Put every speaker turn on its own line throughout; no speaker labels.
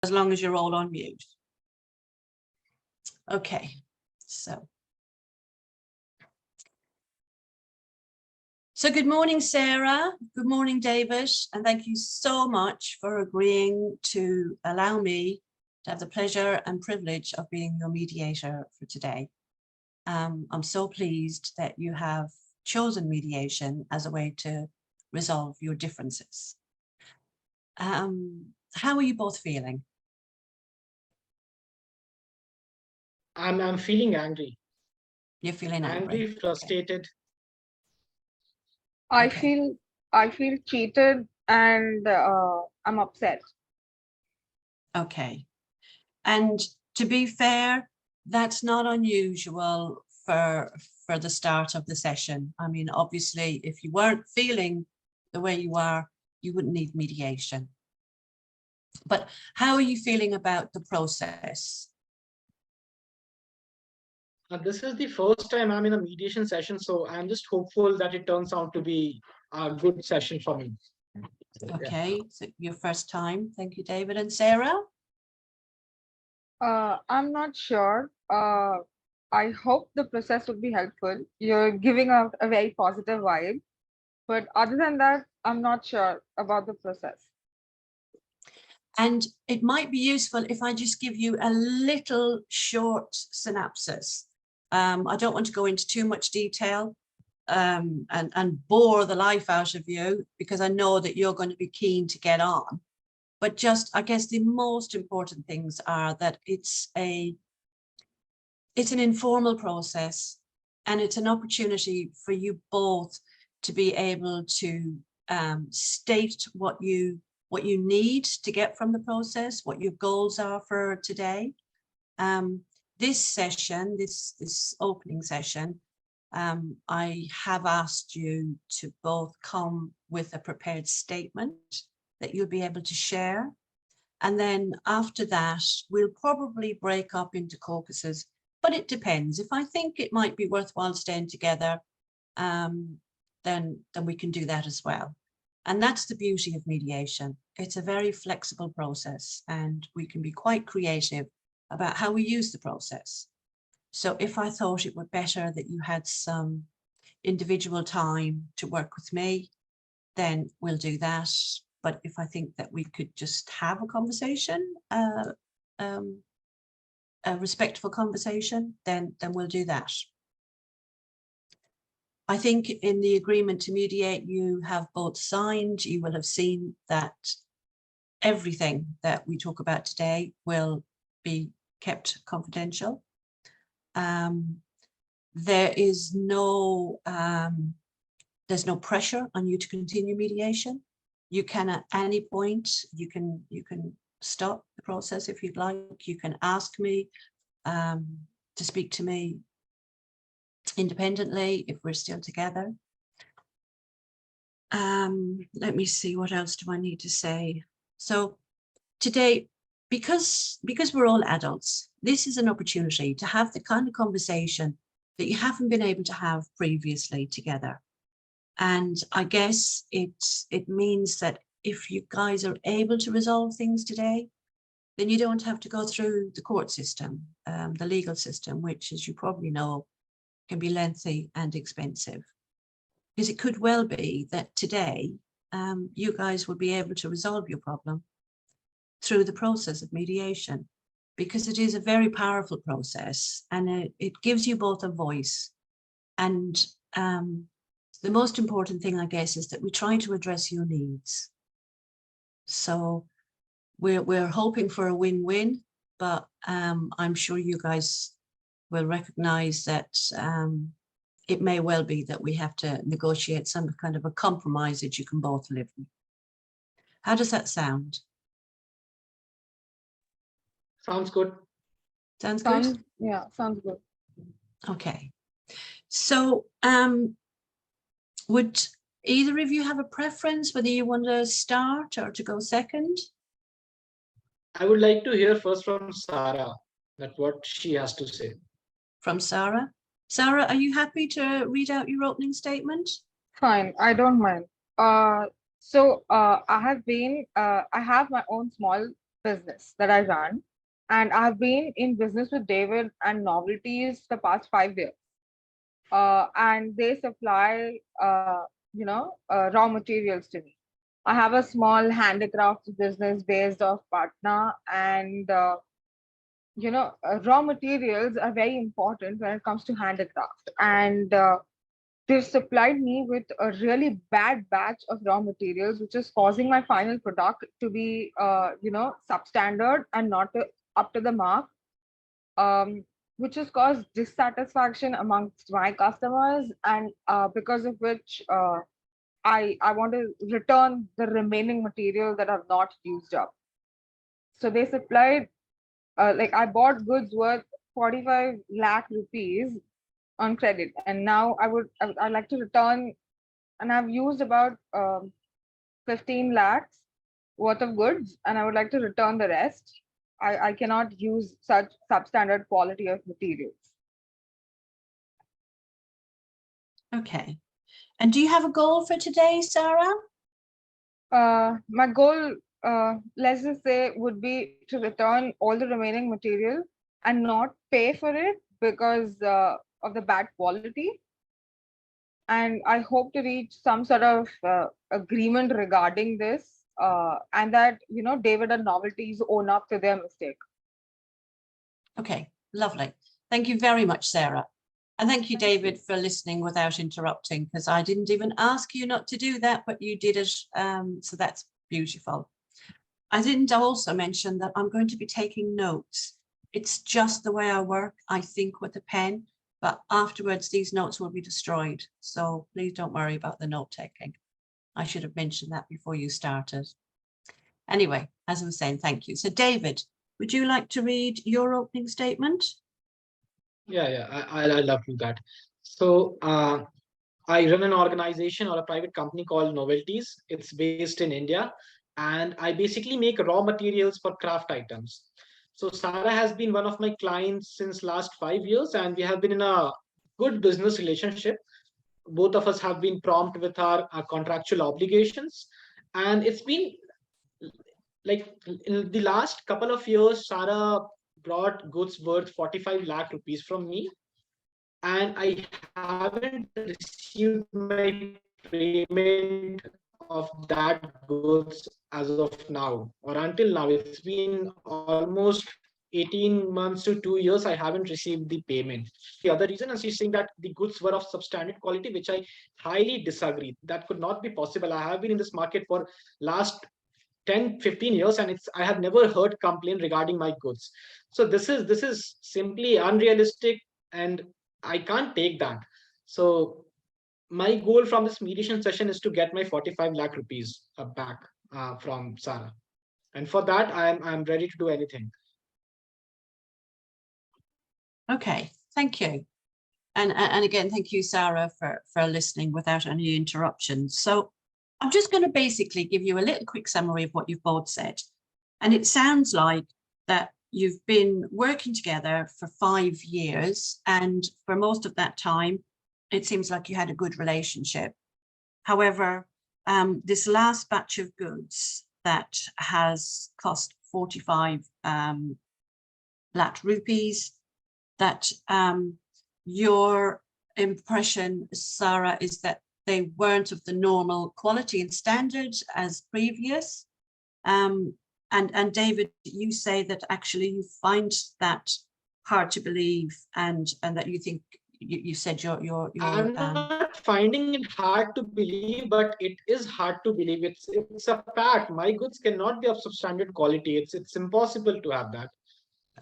as long as you're all on mute. Okay, so good morning, Sarah. Good morning, David. And thank you so much for agreeing to allow me to have the pleasure and privilege of being your mediator for today. I'm so pleased that you have chosen mediation as a way to resolve your differences. How are you both feeling?
I'm feeling angry.
You're feeling angry,
frustrated.
Okay.
I feel cheated and I'm upset.
Okay. And to be fair, that's not unusual for the start of the session. I mean, obviously, if you weren't feeling the way you are, you wouldn't need mediation. But how are you feeling about the process?
This is the first time I'm in a mediation session, so I'm just hopeful that it turns out to be a good session for me.
Okay, so your first time. Thank you, David. And Sarah?
I'm not sure. I hope the process would be helpful. You're giving out a very positive vibe, but other than that, I'm not sure about the process.
And it might be useful if I just give you a little short synopsis. I don't want to go into too much detail and bore the life out of you, because I know that you're going to be keen to get on. But just, I guess the most important things are that it's an informal process, and it's an opportunity for you both to be able to state what you need to get from the process, what your goals are for today. This session, this opening session, I have asked you to both come with a prepared statement that you'll be able to share. And then after that, we'll probably break up into caucuses, but it depends. If I think it might be worthwhile staying together, then we can do that as well. And that's the beauty of mediation. It's a very flexible process, and we can be quite creative about how we use the process. So if I thought it were better that you had some individual time to work with me, then we'll do that. But if I think that we could just have a conversation, a respectful conversation, then we'll do that. I think in the agreement to mediate, you have both signed. You will have seen that everything that we talk about today will be kept confidential. There is no there's no pressure on you to continue mediation. You can at any point, you can stop the process if you'd like. You can ask me to speak to me independently if we're still together. Let me see, what else do I need to say? So today, because we're all adults, this is an opportunity to have the kind of conversation that you haven't been able to have previously together. And I guess it means that if you guys are able to resolve things today, then you don't have to go through the court system, the legal system, which, as you probably know, can be lengthy and expensive. Because it could well be that today you guys will be able to resolve your problem through the process of mediation, because it is a very powerful process, and it gives you both a voice. And the most important thing, I guess, is that we try to address your needs. So we're hoping for a win-win, but I'm sure you guys will recognize that it may well be that we have to negotiate some kind of a compromise that you can both live with. How does that sound?
Sounds good.
Sounds good?
Yeah, sounds good.
Okay. So would either of you have a preference whether you want to start or to go second?
I would like to hear first from Sarah, that what she has to say. From
Sarah? Sarah, are you happy to read out your opening statement?
Fine, I don't mind. I have my own small business that I run, and I've been in business with David and Novelties the past 5 years. And they supply, raw materials to me. I have a small handicrafts business based off Patna, and raw materials are very important when it comes to handicraft. And they've supplied me with a really bad batch of raw materials, which is causing my final product to be, substandard and not up to the mark, which has caused dissatisfaction amongst my customers, and because of which I want to return the remaining material that I've not used up. So they supplied, I bought goods worth 45 lakh rupees on credit, and now I'd like to return, and I've used about 15 lakhs worth of goods, and I would like to return the rest. I cannot use such substandard quality of materials.
Okay. And do you have a goal for today, Sarah?
My goal, let's just say, would be to return all the remaining material and not pay for it because of the bad quality. And I hope to reach some sort of agreement regarding this, and that, David and Novelties own up to their mistake.
Okay, lovely. Thank you very much, Sarah. And thank you, David, for listening without interrupting, because I didn't even ask you not to do that, but you did it. So that's beautiful. I didn't also mention that I'm going to be taking notes. It's just the way I work. I think with a pen, but afterwards these notes will be destroyed. So please don't worry about the note taking. I should have mentioned that before you started. Anyway, as I was saying, thank you. So David, would you like to read your opening statement?
Yeah, I love to do that. So I run an organization or a private company called Novelties. It's based in India, and I basically make raw materials for craft items. So Sarah has been one of my clients since last 5 years, and we have been in a good business relationship. Both of us have been prompt with our contractual obligations, and it's been like in the last couple of years, Sarah brought goods worth 45 lakh rupees from me, and I haven't received my payment of that goods as of now, or until now. It's been almost 18 months to 2 years. I haven't received the payment. The other reason is she's saying that the goods were of substandard quality, which I highly disagree. That could not be possible. I have been in this market for last 10-15 years, and I have never heard complaint regarding my goods. So this is simply unrealistic, and I can't take that. So my goal from this mediation session is to get my 45 lakh rupees back from Sarah, and for that I'm ready to do anything.
Okay, thank you. And again, thank you, Sarah, for listening without any interruptions. So I'm just going to basically give you a little quick summary of what you've both said. And it sounds like that you've been working together for 5 years, and for most of that time, it seems like you had a good relationship. However, this last batch of goods that has cost 45 lakh rupees, that your impression, Sarah, is that they weren't of the normal quality and standards as previous. And David, you say that actually you find that hard to believe, and that you think you said you're
I'm not finding it hard to believe, but it is hard to believe. It's a fact. My goods cannot be of substandard quality. It's impossible to have that.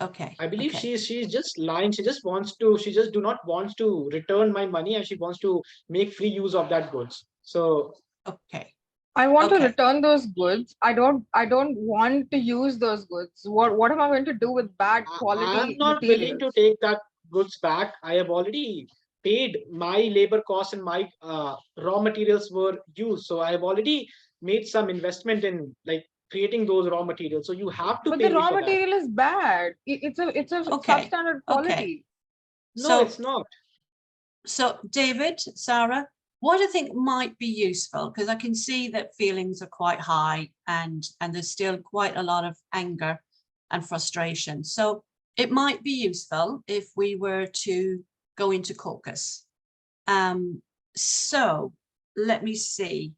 okay.
I believe
okay.
she's just lying. She just do not wants to return my money, and she wants to make free use of that goods. So
Okay.
I want to
Okay.
return those goods. I don't want to use those goods. What am I going to do with bad
I'm
quality
not willing to
materials?
take that goods back. I have already paid my labor costs, and my raw materials were used. So I have already made some investment in like creating those raw materials. So you have to
But
pay
the
me
raw
for that.
material is bad. It's a
Okay.
substandard
Okay.
quality.
No,
So
it's not.
So David, Sarah, what I think might be useful, because I can see that feelings are quite high and there's still quite a lot of anger and frustration. So it might be useful if we were to go into caucus. So let me see.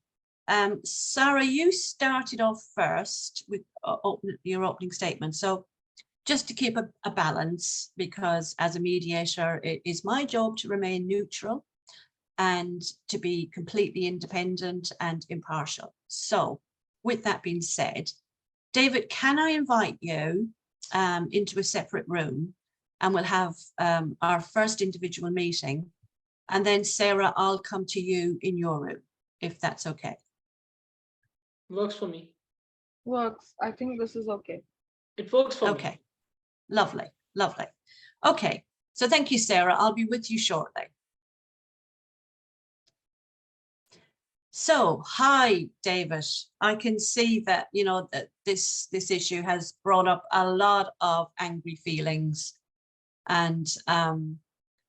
Sarah, you started off first with your opening statement. So just to keep a balance, because as a mediator, it is my job to remain neutral and to be completely independent and impartial. So with that being said, David, can I invite you into a separate room, and we'll have our first individual meeting, and then Sarah, I'll come to you in your room, if that's okay.
Works for me.
Works. I think this is okay.
It works for me.
Okay, lovely, lovely. Okay, so thank you, Sarah. I'll be with you shortly. So, hi, David. I can see that, you know, that this issue has brought up a lot of angry feelings, and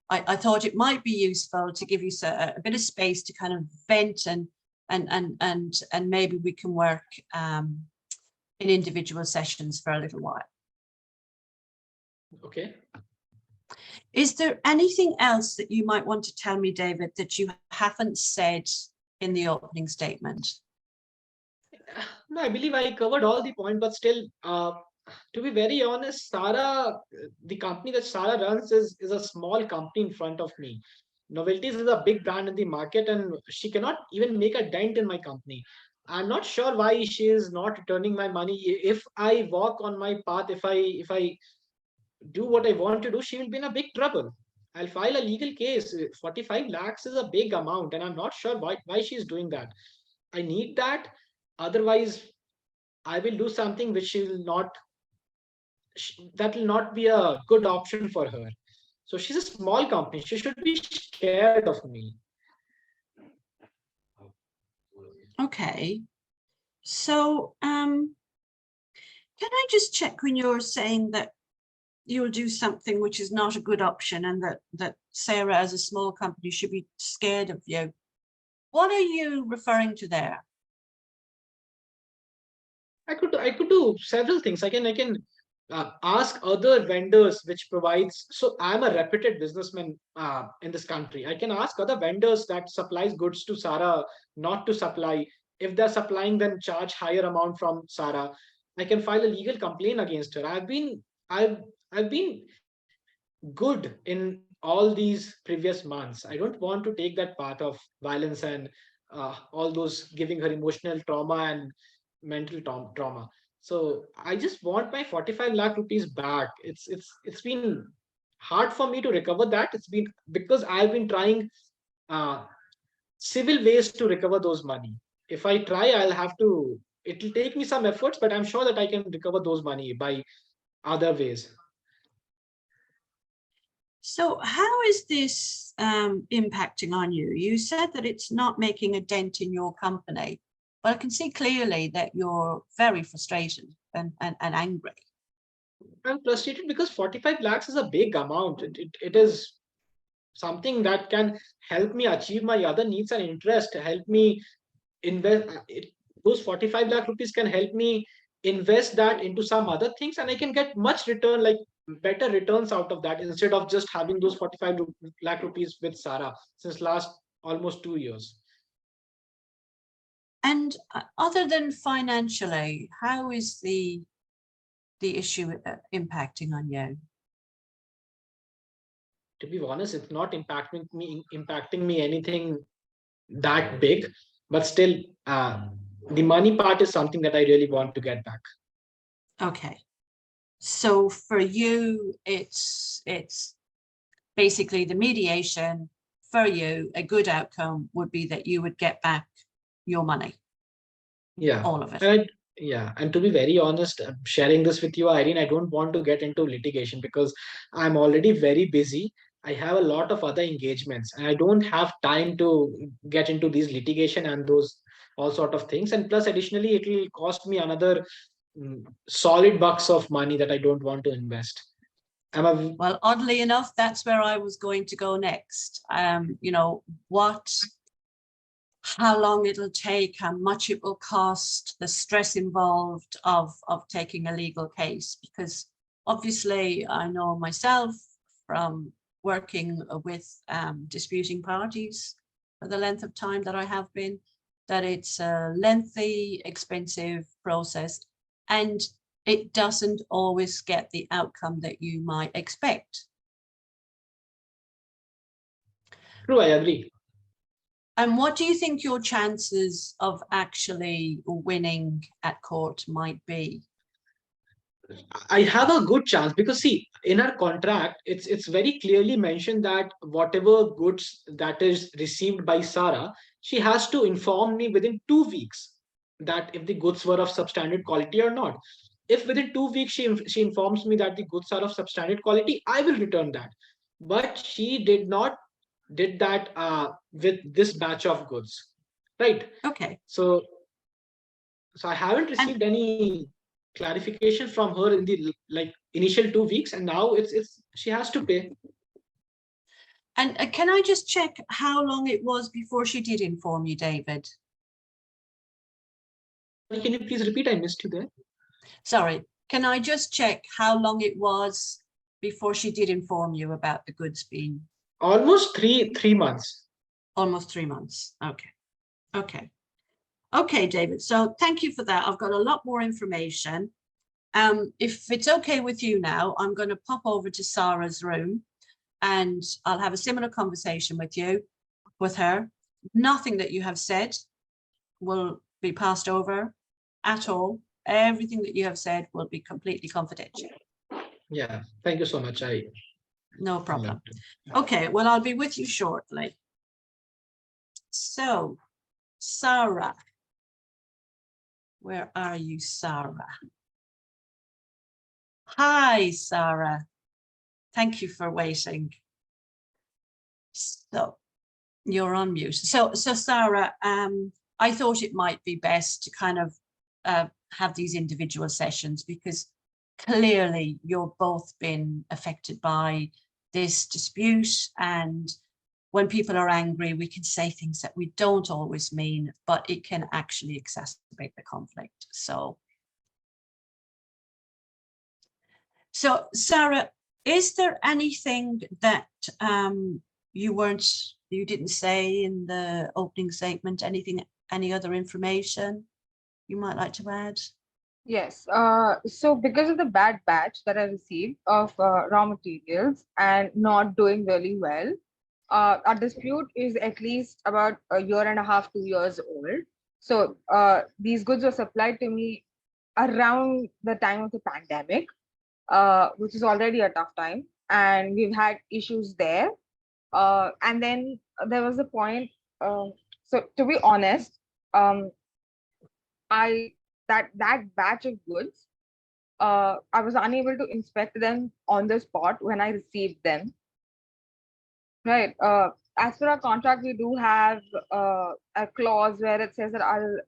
I thought it might be useful to give you a bit of space to kind of vent and maybe we can work in individual sessions for a little while.
Okay.
Is there anything else that you might want to tell me, David, that you haven't said in the opening statement?
No, I believe I covered all the point, but still, to be very honest, Sarah, the company that Sarah runs is a small company in front of me. Novelties is a big brand in the market, and she cannot even make a dent in my company. I'm not sure why she is not returning my money. If I walk on my path, if I do what I want to do, she will be in a big trouble. I'll file a legal case. 45 lakhs is a big amount, and I'm not sure why she's doing that. I need that. Otherwise, I will do something which she will not, that will not be a good option for her. So she's a small company. She should be scared of me.
Okay. So, can I just check when you're saying that you'll do something which is not a good option, and that Sarah, as a small company, should be scared of you? What are you referring to there?
I could do several things. I can ask other vendors which provides. So I'm a reputed businessman in this country. I can ask other vendors that supplies goods to Sarah not to supply. If they're supplying, then charge higher amount from Sarah. I can file a legal complaint against her. I've been good in all these previous months. I don't want to take that path of violence and all those giving her emotional trauma and mental trauma. So I just want my 45 lakh rupees back. It's been hard for me to recover that. It's been because I've been trying uh, civil ways to recover those money. If I try, I'll have to. It'll take me some efforts, but I'm sure that I can recover those money by other ways.
So how is this impacting on you? You said that it's not making a dent in your company, but I can see clearly that you're very frustrated and angry.
I'm frustrated because 45 lakhs is a big amount. It is something that can help me achieve my other needs and interest, help me invest. Those 45 lakh rupees can help me invest that into some other things, and I can get much return, like better returns out of that, instead of just having those 45 lakh rupees with Sarah since last almost 2 years.
And other than financially, how is the issue impacting on you?
To be honest, it's not impacting me anything that big, but still, the money part is something that I really want to get back.
Okay. So for you, it's basically the mediation. For you, a good outcome would be that you would get back your money.
Yeah.
All of it.
And to be very honest, sharing this with you, Irene, I don't want to get into litigation because I'm already very busy. I have a lot of other engagements, and I don't have time to get into these litigation and those all sort of things. And plus, additionally, it will cost me another solid bucks of money that I don't want to invest.
Well, oddly enough, that's where I was going to go next. You know, what how long it'll take, how much it will cost, the stress involved of taking a legal case. Because obviously I know myself from working with disputing parties for the length of time that I have been, that it's a lengthy, expensive process, and it doesn't always get the outcome that you might expect.
True, I agree.
And what do you think your chances of actually winning at court might be?
I have a good chance because see, in our contract, it's very clearly mentioned that whatever goods that is received by Sarah, she has to inform me within 2 weeks that if the goods were of substandard quality or not. If within 2 weeks she informs me that the goods are of substandard quality, I will return that. But she did not did that with this batch of goods, right?
Okay.
So I haven't received any clarification from her in the like initial 2 weeks, and now it's she has to pay.
And can I just check how long it was before she did inform you, David?
Can you please repeat? I missed you there.
Sorry, can I just check how long it was before she did inform you about the goods being?
Almost three months.
Almost 3 months. Okay. Okay. Okay, David. So thank you for that. I've got a lot more information. If it's okay with you now, I'm going to pop over to Sarah's room and I'll have a similar conversation with her. Nothing that you have said will be passed over at all. Everything that you have said will be completely confidential.
Yeah, thank you so much.
No problem. Okay, well, I'll be with you shortly. So, Sarah, where are you, Sarah? Hi, Sarah. Thank you for waiting. So, you're on mute. So Sarah, I thought it might be best to kind of have these individual sessions because clearly you're both been affected by this dispute, and when people are angry, we can say things that we don't always mean, but it can actually exacerbate the conflict. So Sarah, is there anything that you didn't say in the opening statement? Any other information you might like to add?
Yes. So because of the bad batch that I received of raw materials and not doing really well, our dispute is at least about a year and a half, 2 years old. So these goods were supplied to me around the time of the pandemic, which is already a tough time, and we've had issues there. And then there was a point. So to be honest, I that batch of goods, I was unable to inspect them on the spot when I received them. Right. As per our contract, we do have a clause where it says that I'll,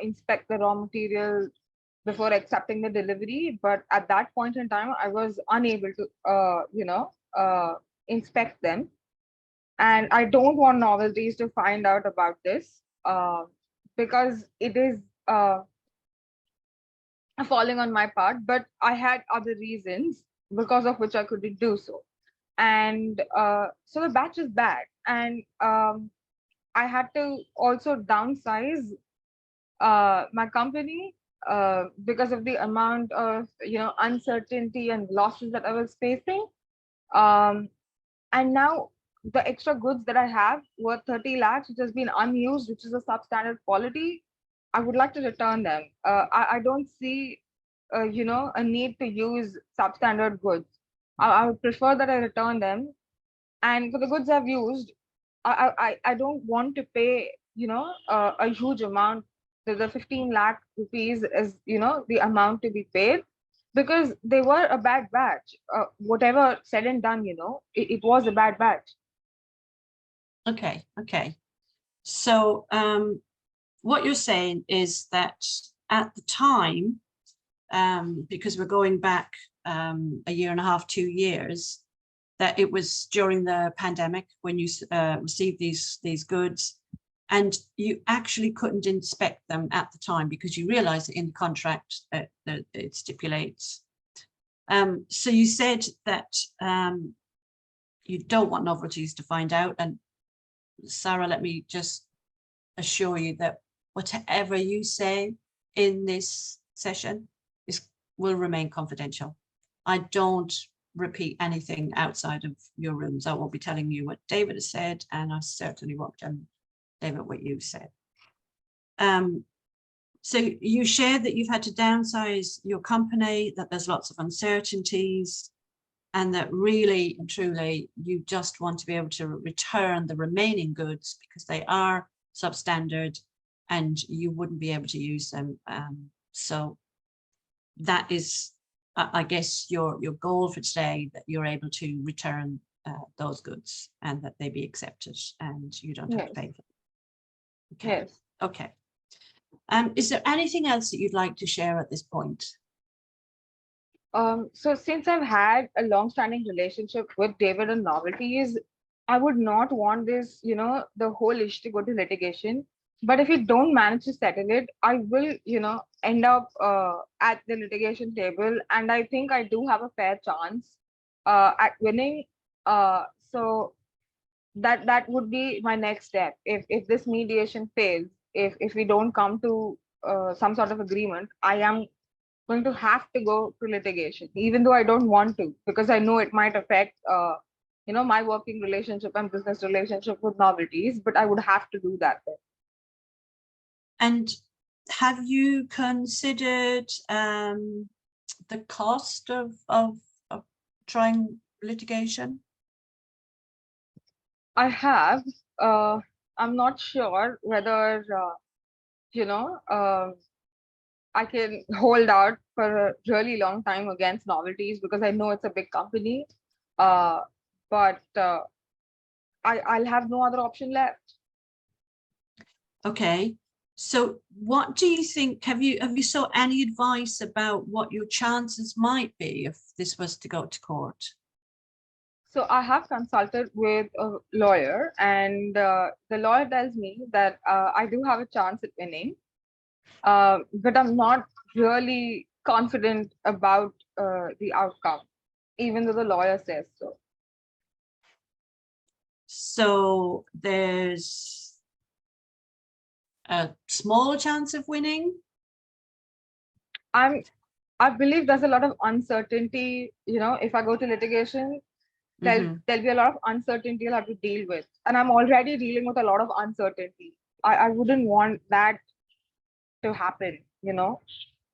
inspect the raw material before accepting the delivery. But at that point in time, I was unable to, inspect them. And I don't want novelties to find out about this because it is falling on my part. But I had other reasons because of which I couldn't do so. And so the batch is bad, and I had to also downsize my company because of the amount of uncertainty and losses that I was facing. And now the extra goods that I have worth 30 lakhs, which has been unused, which is a substandard quality, I would like to return them. I don't see a need to use substandard goods. I would prefer that I return them. And for the goods I've used, I don't want to pay, a huge amount. The 15 lakh rupees is, the amount to be paid because they were a bad batch. Whatever said and done, it was a bad batch.
Okay. So what you're saying is that at the time, because we're going back a year and a half, 2 years, that it was during the pandemic when you received these goods, and you actually couldn't inspect them at the time because you realized that in the contract that it stipulates. So you said that you don't want novelties to find out. And Sarah, let me just assure you that whatever you say in this session will remain confidential. I don't repeat anything outside of your rooms. I won't be telling you what David has said, and I certainly won't tell David what you said. So you shared that you've had to downsize your company, that there's lots of uncertainties, and that really and truly you just want to be able to return the remaining goods because they are substandard and you wouldn't be able to use them. So that is, I guess, your goal for today, that you're able to return those goods and that they be accepted and you don't have to pay for them. Okay.
Yes.
Okay. Is there anything else that you'd like to share at this point?
So since I've had a long-standing relationship with David and Novelties, I would not want this, the whole issue to go to litigation. But if we don't manage to settle it, I will, end up at the litigation table. And I think I do have a fair chance at winning. So that would be my next step. If this mediation fails, if we don't come to some sort of agreement, I am going to have to go to litigation, even though I don't want to, because I know it might affect, my working relationship and business relationship with Novelties, but I would have to do that.
And have you considered the cost of trying litigation?
I have. I'm not sure whether, I can hold out for a really long time against Novelties because I know it's a big company. But I'll have no other option left.
Okay. So what do you think, have you sought any advice about what your chances might be if this was to go to court?
So I have consulted with a lawyer, and the lawyer tells me that I do have a chance at winning, but I'm not really confident about the outcome, even though the lawyer says so.
So there's a small chance of winning?
I believe there's a lot of uncertainty. If I go to litigation, there'll be a lot of uncertainty I'll have to deal with, and I'm already dealing with a lot of uncertainty. I wouldn't want that to happen.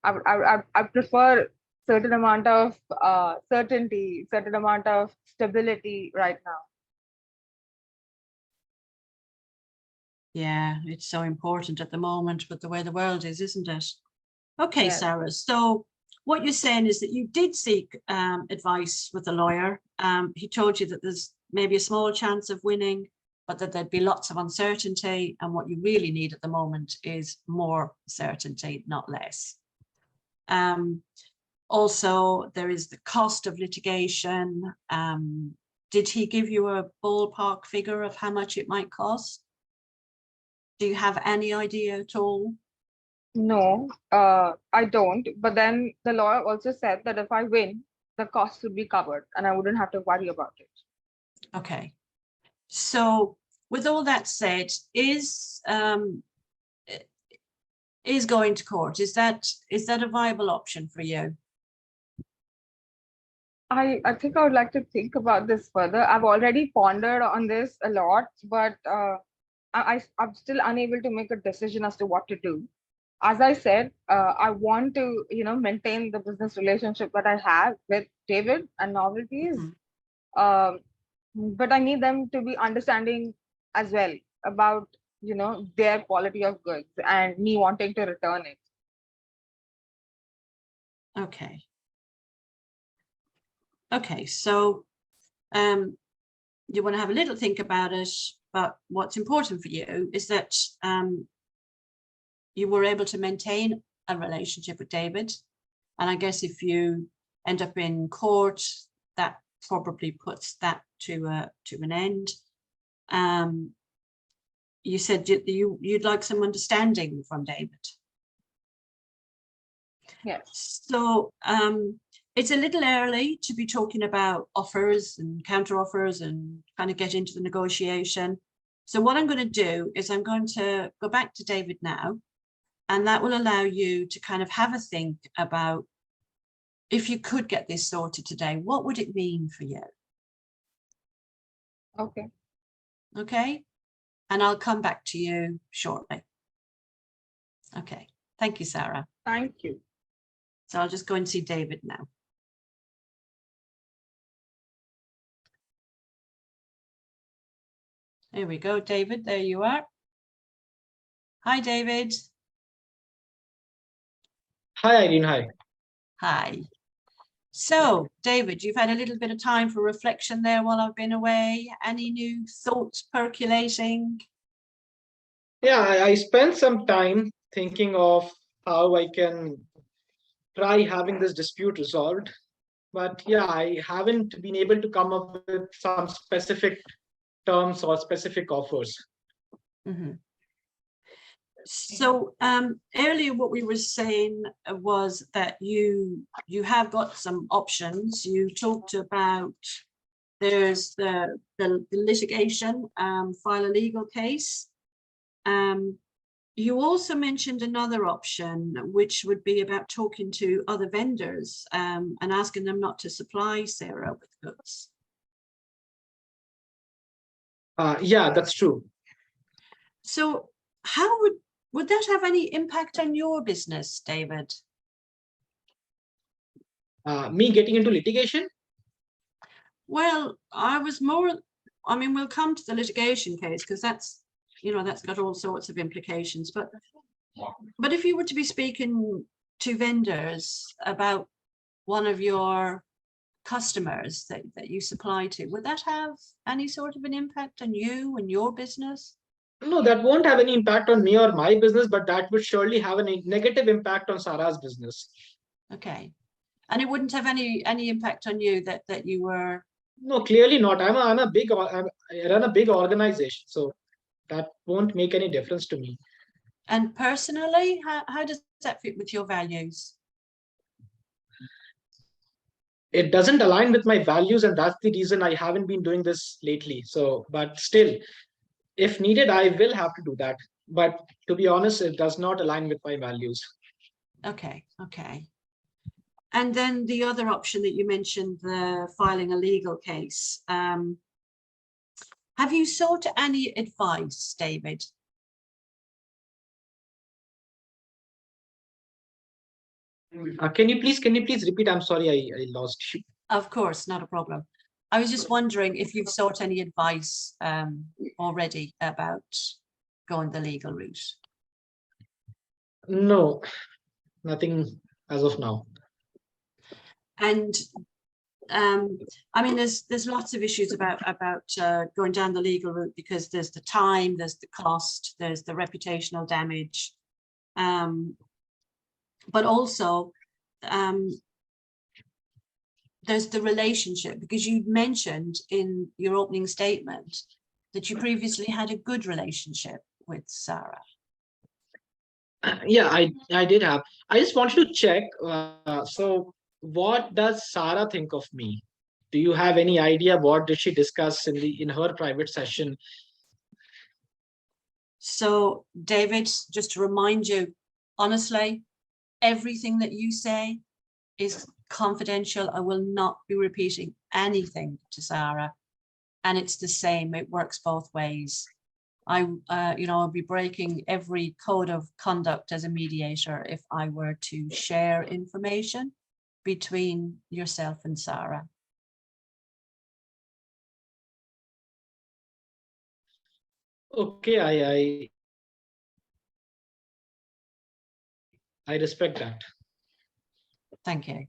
I prefer certain amount of certainty, certain amount of stability right now.
Yeah, it's so important at the moment with the way the world is, isn't it? Okay,
Yes.
Sarah. So what you're saying is that you did seek advice with a lawyer. He told you that there's maybe a small chance of winning, but that there'd be lots of uncertainty. And what you really need at the moment is more certainty, not less. Also, there is the cost of litigation. Did he give you a ballpark figure of how much it might cost? Do you have any idea at all?
No, I don't. But then the lawyer also said that if I win, the cost would be covered and I wouldn't have to worry about it.
Okay. So with all that said, is going to court, is that a viable option for you?
I think I would like to think about this further. I've already pondered on this a lot, but I'm still unable to make a decision as to what to do. As I said, I want to, maintain the business relationship that I have with David and Novelties. But I need them to be understanding as well about, their quality of goods and me wanting to return it.
Okay. Okay, so you want to have a little think about it, but what's important for you is that you were able to maintain a relationship with David. And I guess if you end up in court, that probably puts that to an end. you said you'd like some understanding from David.
Yes.
So it's a little early to be talking about offers and counter offers and kind of get into the negotiation. So what I'm going to do is I'm going to go back to David now, and that will allow you to kind of have a think about, if you could get this sorted today, what would it mean for you?
Okay.
Okay. And I'll come back to you shortly. Okay. Thank you, Sarah.
Thank you.
So I'll just go and see David now. There we go, David. There you are. Hi, David.
Hi, Irene. Hi.
Hi. So, David, you've had a little bit of time for reflection there while I've been away. Any new thoughts percolating?
Yeah, I spent some time thinking of how I can try having this dispute resolved. But yeah, I haven't been able to come up with some specific terms or specific offers.
Mm-hmm. So earlier what we were saying was that you have got some options. You talked about there's the litigation, file a legal case. You also mentioned another option, which would be about talking to other vendors and asking them not to supply Sarah with goods.
Yeah, that's true.
So how would that have any impact on your business, David?
Me getting into litigation?
Well, I mean, we'll come to the litigation case because that's, that's got all sorts of implications. But if you were to be speaking to vendors about one of your customers that you supply to, would that have any sort of an impact on you and your business?
No, that won't have any impact on me or my business, but that would surely have a negative impact on Sarah's business.
Okay. And it wouldn't have any impact on you that you were...
No, clearly not. I run a big organization, so that won't make any difference to me.
And personally, how does that fit with your values?
It doesn't align with my values, and that's the reason I haven't been doing this lately. So, but still, if needed, I will have to do that. But to be honest, it does not align with my values.
Okay. And then the other option that you mentioned, the filing a legal case. Have you sought any advice, David?
Can you please repeat? I'm sorry, I lost you.
Of course, not a problem. I was just wondering if you've sought any advice already about going the legal route.
No, nothing as of now.
And I mean, there's lots of issues about going down the legal route, because there's the time, there's the cost, there's the reputational damage, but also there's the relationship, because you mentioned in your opening statement that you previously had a good relationship with Sarah.
Yeah, I did have. I just wanted to check. So, what does Sarah think of me? Do you have any idea what did she discuss in her private session?
So, David, just to remind you, honestly, everything that you say is confidential. I will not be repeating anything to Sarah, and it's the same. It works both ways. I'll be breaking every code of conduct as a mediator if I were to share information between yourself and Sarah.
Okay, I respect that.
Thank you.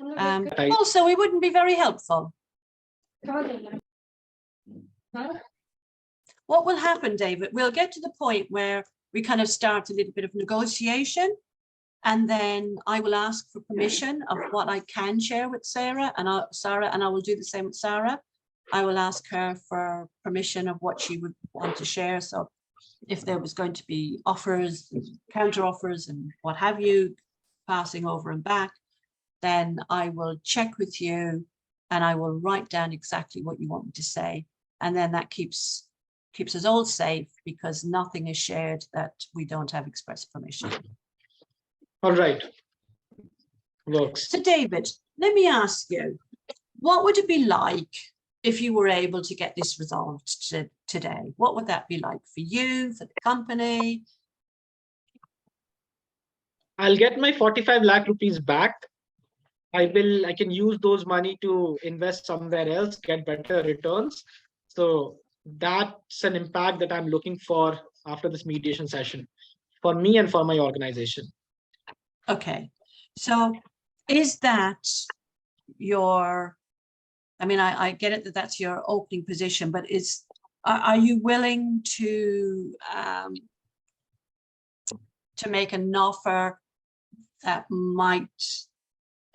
I-
Also, it wouldn't be very helpful. What will happen, David? We'll get to the point where we kind of start a little bit of negotiation, and then I will ask for permission of what I can share with Sarah, and I will do the same with Sarah. I will ask her for permission of what she would want to share. So if there was going to be offers, counter offers and what have you, passing over and back, then I will check with you and I will write down exactly what you want me to say. And then that keeps us all safe, because nothing is shared that we don't have express permission.
All right. Works.
So David, let me ask you, what would it be like if you were able to get this resolved today? What would that be like for you, for the company?
I'll get my 45 lakh rupees back. I can use those money to invest somewhere else, get better returns. So that's an impact that I'm looking for after this mediation session, for me and for my organization.
Okay, so is that your, I mean, I get it that that's your opening position, but are you willing to make an offer that might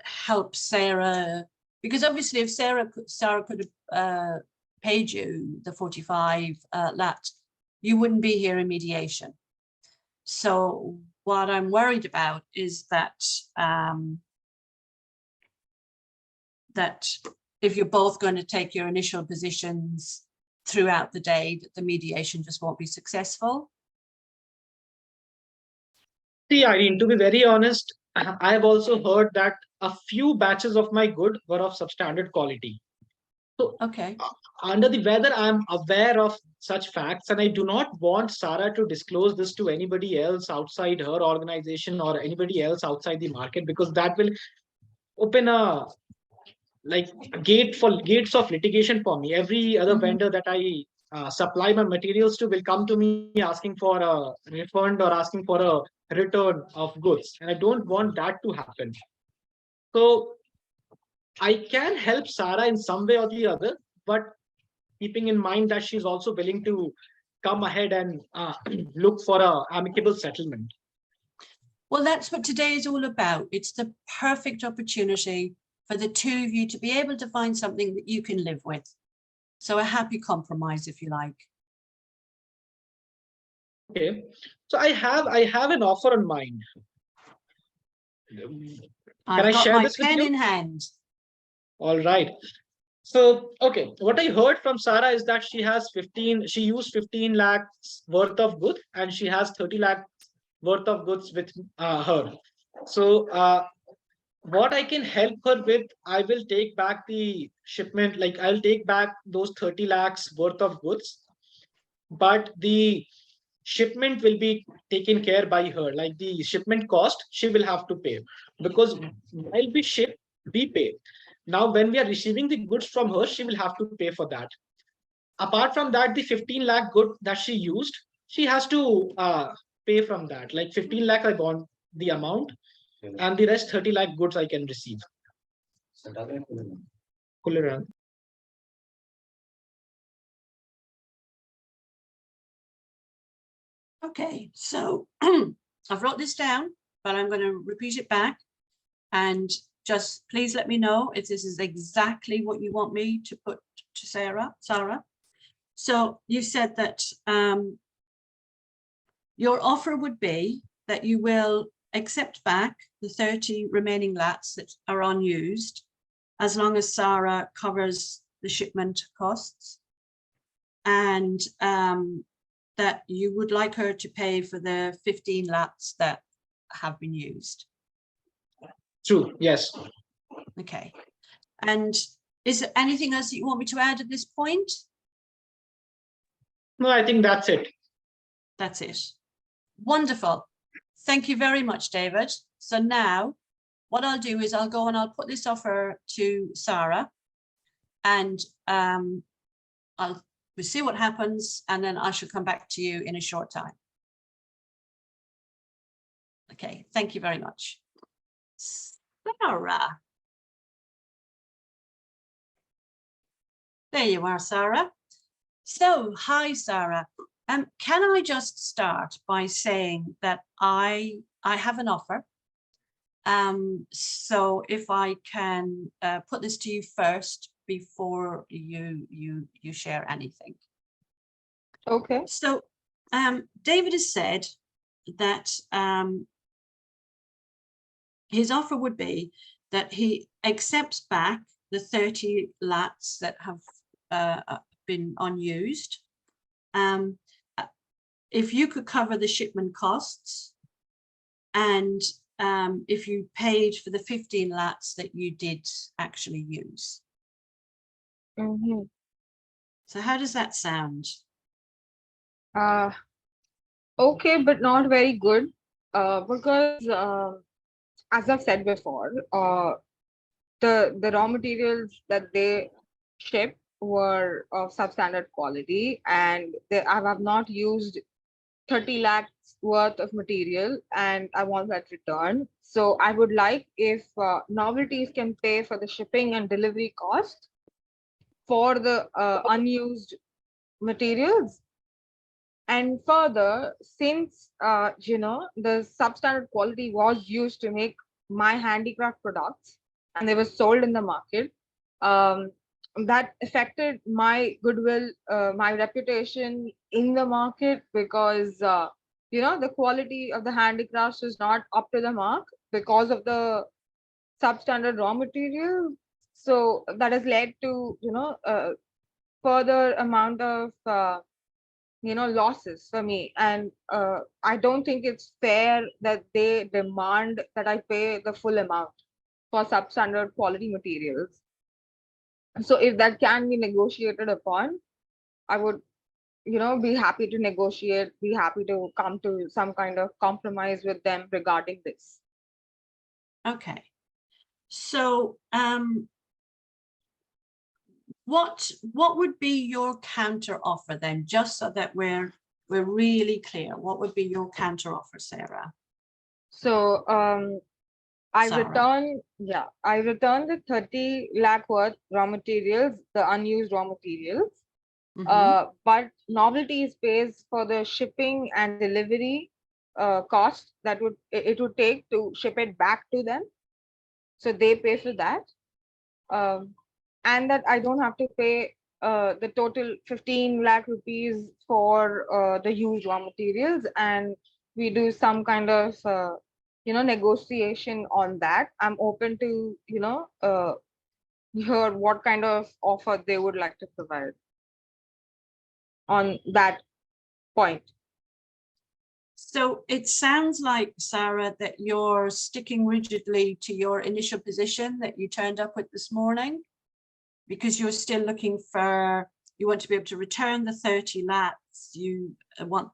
help Sarah? Because obviously if Sarah could have paid you the 45 lakh, you wouldn't be here in mediation. So what I'm worried about is that that if you're both going to take your initial positions throughout the day, that the mediation just won't be successful.
See, Irene, to be very honest, I have also heard that a few batches of my good were of substandard quality. So
Okay.
Under the weather, I'm aware of such facts, and I do not want Sarah to disclose this to anybody else outside her organization or anybody else outside the market, because that will open a gates of litigation for me. Every other vendor that I supply my materials to will come to me asking for a refund or asking for a return of goods, and I don't want that to happen. So I can help Sarah in some way or the other, but keeping in mind that she's also willing to come ahead and look for a amicable settlement.
Well, that's what today is all about. It's the perfect opportunity for the two of you to be able to find something that you can live with. So a happy compromise, if you like.
Okay, so I have an offer in mind.
I've got my pen in hand.
All right. So, okay, what I heard from Sarah is that she used 15 lakhs worth of goods and she has 30 lakhs worth of goods with her. So, what I can help her with, I will take back the shipment, I'll take back those 30 lakhs worth of goods, but the shipment will be taken care by her. Like the shipment cost, she will have to pay, because while we ship, we pay. Now, when we are receiving the goods from her, she will have to pay for that. Apart from that, the 15 lakh good that she used, she has to pay from that. Like 15 lakh, I want the amount, and the rest 30 lakh goods I can receive.
Okay, so I've wrote this down, but I'm going to repeat it back, and just please let me know if this is exactly what you want me to put to Sarah. So you said that your offer would be that you will accept back the 30 remaining lats that are unused, as long as Sarah covers the shipment costs, and that you would like her to pay for the 15 lats that have been used.
True, yes.
Okay. And is there anything else that you want me to add at this point?
No, I think that's it.
That's it. Wonderful. Thank you very much, David. So now what I'll do is I'll go and I'll put this offer to Sarah, and we'll see what happens, and then I shall come back to you in a short time. Okay, thank you very much. Sarah. There you are, Sarah. So, hi, Sarah. Can I just start by saying that I have an offer, So if I can put this to you first before you share anything.
Okay.
So David has said that his offer would be that he accepts back the 30 lats that have been unused. If you could cover the shipment costs, and if you paid for the 15 lats that you did actually use.
Mm-hmm.
So how does that sound?
Okay, but not very good. Because as I've said before, the raw materials that they ship were of substandard quality, and I have not used 30 lakhs worth of material, and I want that return. So I would like if novelties can pay for the shipping and delivery cost for the unused materials. And further, since the substandard quality was used to make my handicraft products and they were sold in the market, um, that affected my goodwill, my reputation in the market, because the quality of the handicrafts was not up to the mark because of the substandard raw material. So that has led to further amount of losses for me. And I don't think it's fair that they demand that I pay the full amount for substandard quality materials. So if that can be negotiated upon, I would be happy to negotiate, be happy to come to some kind of compromise with them regarding this.
Okay. So what would be your counter offer then, just so that we're really clear? What would be your counter offer, Sarah?
So I
Sarah.
return the 30 lakh worth raw materials, the unused raw materials. But novelties pays for the shipping and delivery cost that it would take to ship it back to them. So they pay for that. And that I don't have to pay the total 15 lakh rupees for the used raw materials, and we do some kind of negotiation on that. I'm open to hear what kind of offer they would like to provide on that point.
So it sounds like, Sarah, that you're sticking rigidly to your initial position that you turned up with this morning, because you're still looking for, you want to be able to return the 30 lats. You want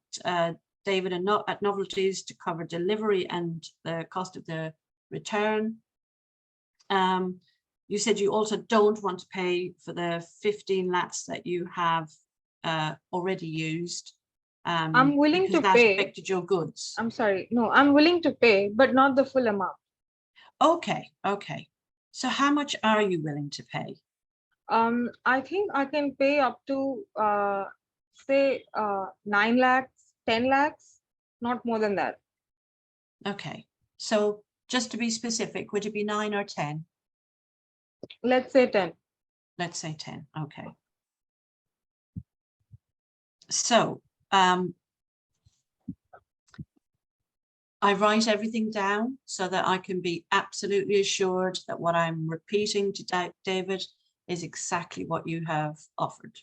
David at Novelties to cover delivery and the cost of the return. You said you also don't want to pay for the 15 lats that you have already used.
I'm willing to
that
pay.
Affected your goods.
I'm sorry. No, I'm willing to pay, but not the full amount.
Okay. So how much are you willing to pay?
I think I can pay up to say 9 lakhs, 10 lakhs, not more than that.
Okay. So just to be specific, would it be 9 or 10?
Let's say 10.
Let's say 10. Okay. So I write everything down so that I can be absolutely assured that what I'm repeating to David is exactly what you have offered.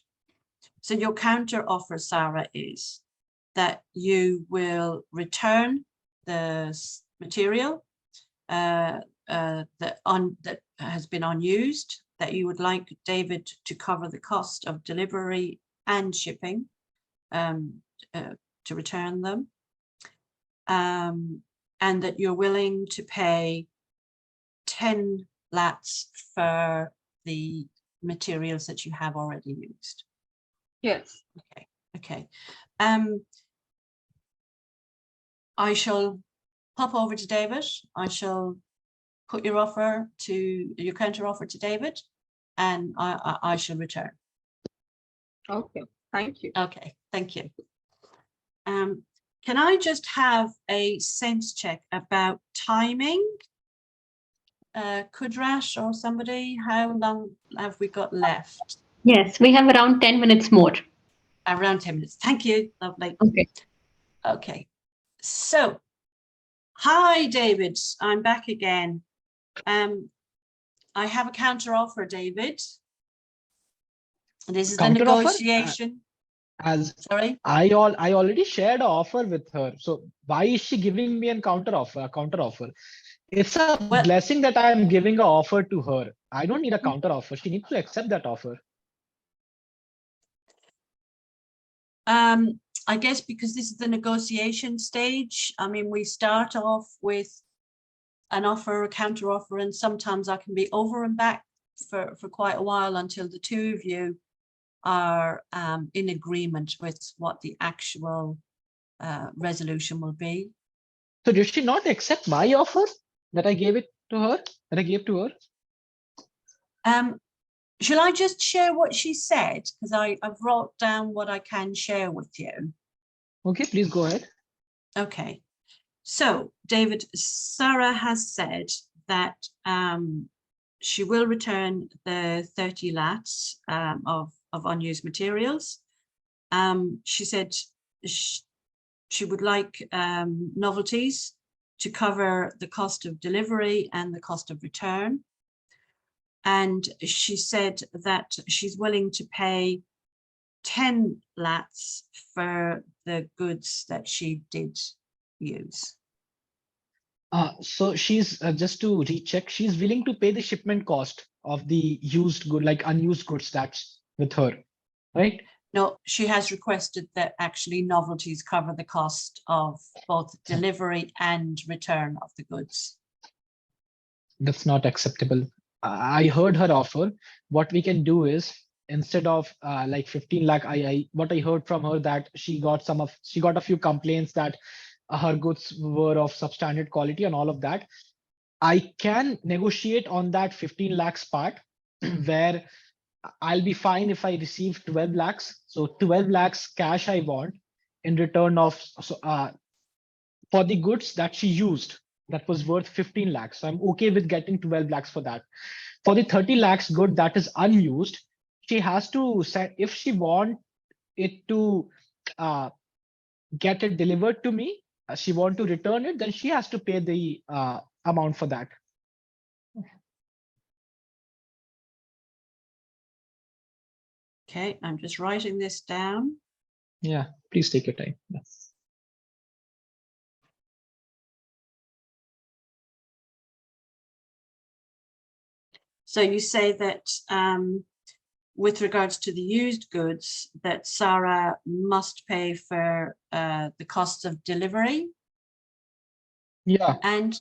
So your counter offer, Sarah, is that you will return the material that has been unused, that you would like David to cover the cost of delivery and shipping to return them, and that you're willing to pay 10 lats for the materials that you have already used.
Yes.
Okay. I shall pop over to David. I shall put your counter offer to David, and I shall return.
Okay. Thank you.
Okay. Thank you. Can I just have a sense check about timing? Kudrat or somebody, how long have we got left?
Yes, we have around 10 minutes more.
Around 10 minutes. Thank you. Lovely.
Okay.
Okay. So, hi, David. I'm back again. I have a counter offer, David. This is the
Counter offer?
negotiation.
As
Sorry.
I already shared an offer with her. So why is she giving me a counter offer? It's a blessing that I am giving an offer to her. I don't need a counter offer. She needs to accept that offer.
I guess because this is the negotiation stage. I mean, we start off with an offer, a counter offer, and sometimes I can be over and back for quite a while until the two of you are in agreement with what the actual resolution will be.
So did she not accept my offer that I gave to her?
Shall I just share what she said? Because I wrote down what I can share with you.
Okay, please go ahead. Okay.
So, David, Sarah has said that she will return the 30 lakhs of unused materials. She said she would like novelties to cover the cost of delivery and the cost of return. And she said that she's willing to pay 10 lakhs for the goods that she did use.
So she's just to recheck, she's willing to pay the shipment cost of the used good, like unused goods that's with her, right?
No, she has requested that actually novelties cover the cost of both delivery and return of the goods.
That's not acceptable. I heard her offer. What we can do is instead of like 15 lakh, what I heard from her that she got a few complaints that her goods were of substandard quality and all of that. I can negotiate on that 15 lakhs part where I'll be fine if I receive 12 lakhs. So 12 lakhs cash I want in return of for the goods that she used that was worth 15 lakhs. So I'm okay with getting 12 lakhs for that. For the 30 lakhs good that is unused, she has to set, if she want it to get it delivered to me, she want to return it, then she has to pay the amount for that.
Okay, I'm just writing this down.
Yeah, please take your time. Yeah.
So you say that with regards to the used goods, that Sarah must pay for the costs of delivery.
Yeah.
And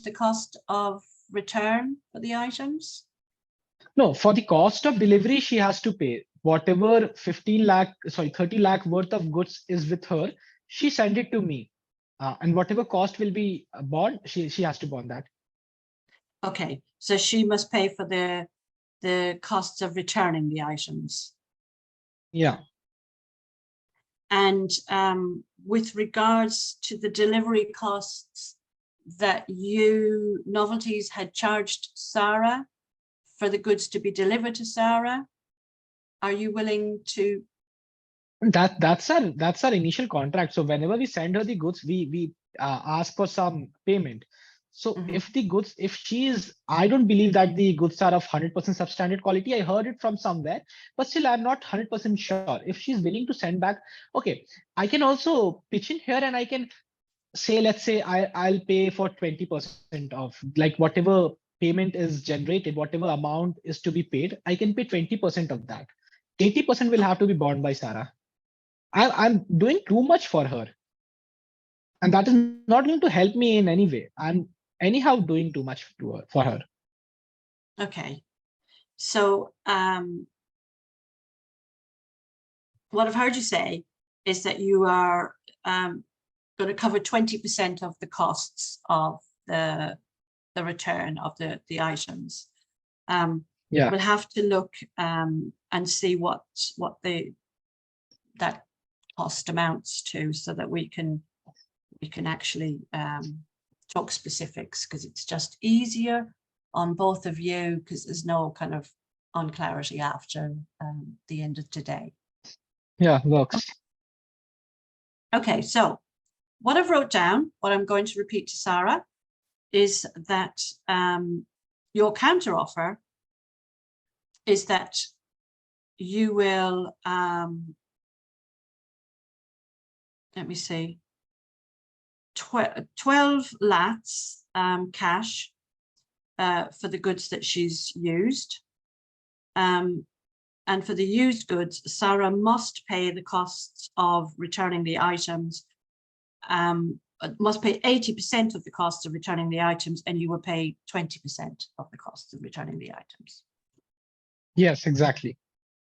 the cost of return for the items?
No, for the cost of delivery, she has to pay whatever 30 lakh worth of goods is with her. She send it to me, and whatever cost will be borne, she has to bond that.
Okay, so she must pay for the costs of returning the items.
Yeah.
And with regards to the delivery costs that you novelties had charged Sarah for the goods to be delivered to Sarah, are you willing to?
That's our initial contract. So whenever we send her the goods, we ask for some payment. So if the goods, I don't believe that the goods are of 100% substandard quality. I heard it from somewhere, but still I'm not 100% sure. If she's willing to send back, okay, I can also pitch in here and I can say, let's say I'll pay for 20% of like whatever payment is generated, whatever amount is to be paid, I can pay 20% of that. 80% will have to be borne by Sarah. I'm doing too much for her. And that is not going to help me in any way. I'm anyhow doing too much for her.
Okay. So what I've heard you say is that you are going to cover 20% of the costs of the return of the items.
Yeah.
We'll have to look and see what that cost amounts to, so that we can actually talk specifics, because it's just easier on both of you because there's no kind of unclarity after the end of today.
Yeah, works.
Okay, so what I've wrote down, what I'm going to repeat to Sarah, is that your counter offer is that you will, let me see, 12 lats cash for the goods that she's used. And for the used goods, Sarah must pay the costs of returning the items, must pay 80% of the cost of returning the items, and you will pay 20% of the costs of returning the items.
Yes, exactly.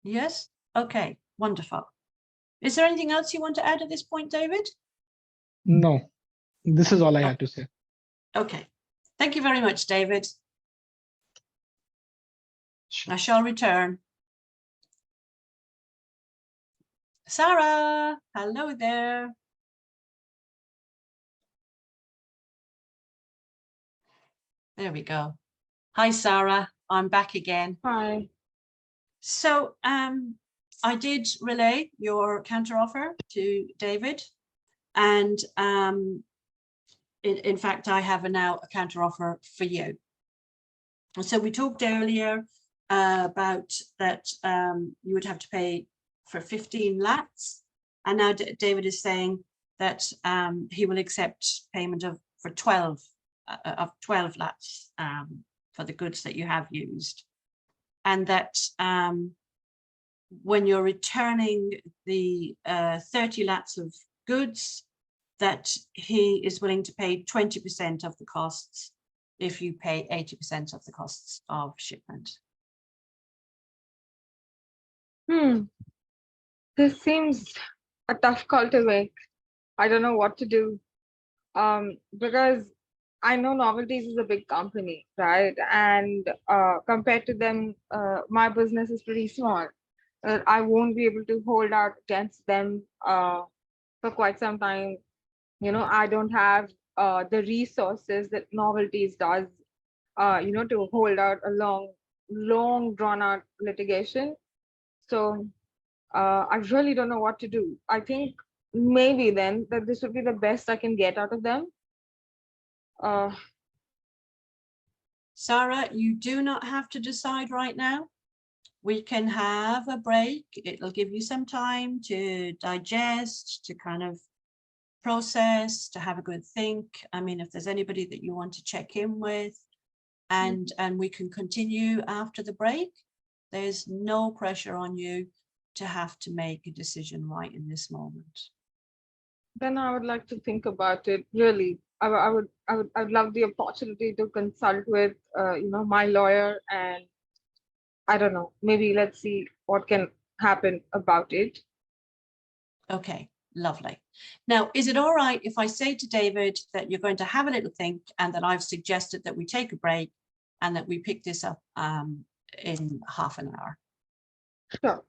Yes? Okay, wonderful. Is there anything else you want to add at this point, David?
No, this is all I had to say.
Okay, thank you very much, David.
Sure.
I shall return. Sarah, hello there. There we go. Hi, Sarah. I'm back again.
Hi.
So I did relay your counteroffer to David, and in fact, I have now a counteroffer for you. So we talked earlier about that you would have to pay for 15 lats, and now David is saying that he will accept payment for 12 lats for the goods that you have used, and that when you're returning the 30 lats of goods, that he is willing to pay 20% of the costs if you pay 80% of the costs of shipment.
This seems a tough call to make. I don't know what to do. Because I know Novelties is a big company, right? And compared to them, my business is pretty small. I won't be able to hold out against them for quite some time. You know, I don't have the resources that Novelties does, you know, to hold out a long drawn out litigation. So I really don't know what to do. I think maybe then that this would be the best I can get out of them.
Sarah, you do not have to decide right now. We can have a break. It'll give you some time to digest, to kind of process, to have a good think. I mean, if there's anybody that you want to check in with, and we can continue after the break. There's no pressure on you to have to make a decision right in this moment.
Then I would like to think about it. Really, I would love the opportunity to consult with, you know, my lawyer, and I don't know. Maybe let's see what can happen about it.
Okay, lovely. Now, is it all right if I say to David that you're going to have a little think, and that I've suggested that we take a break and that we pick this up in half an hour?
Sure.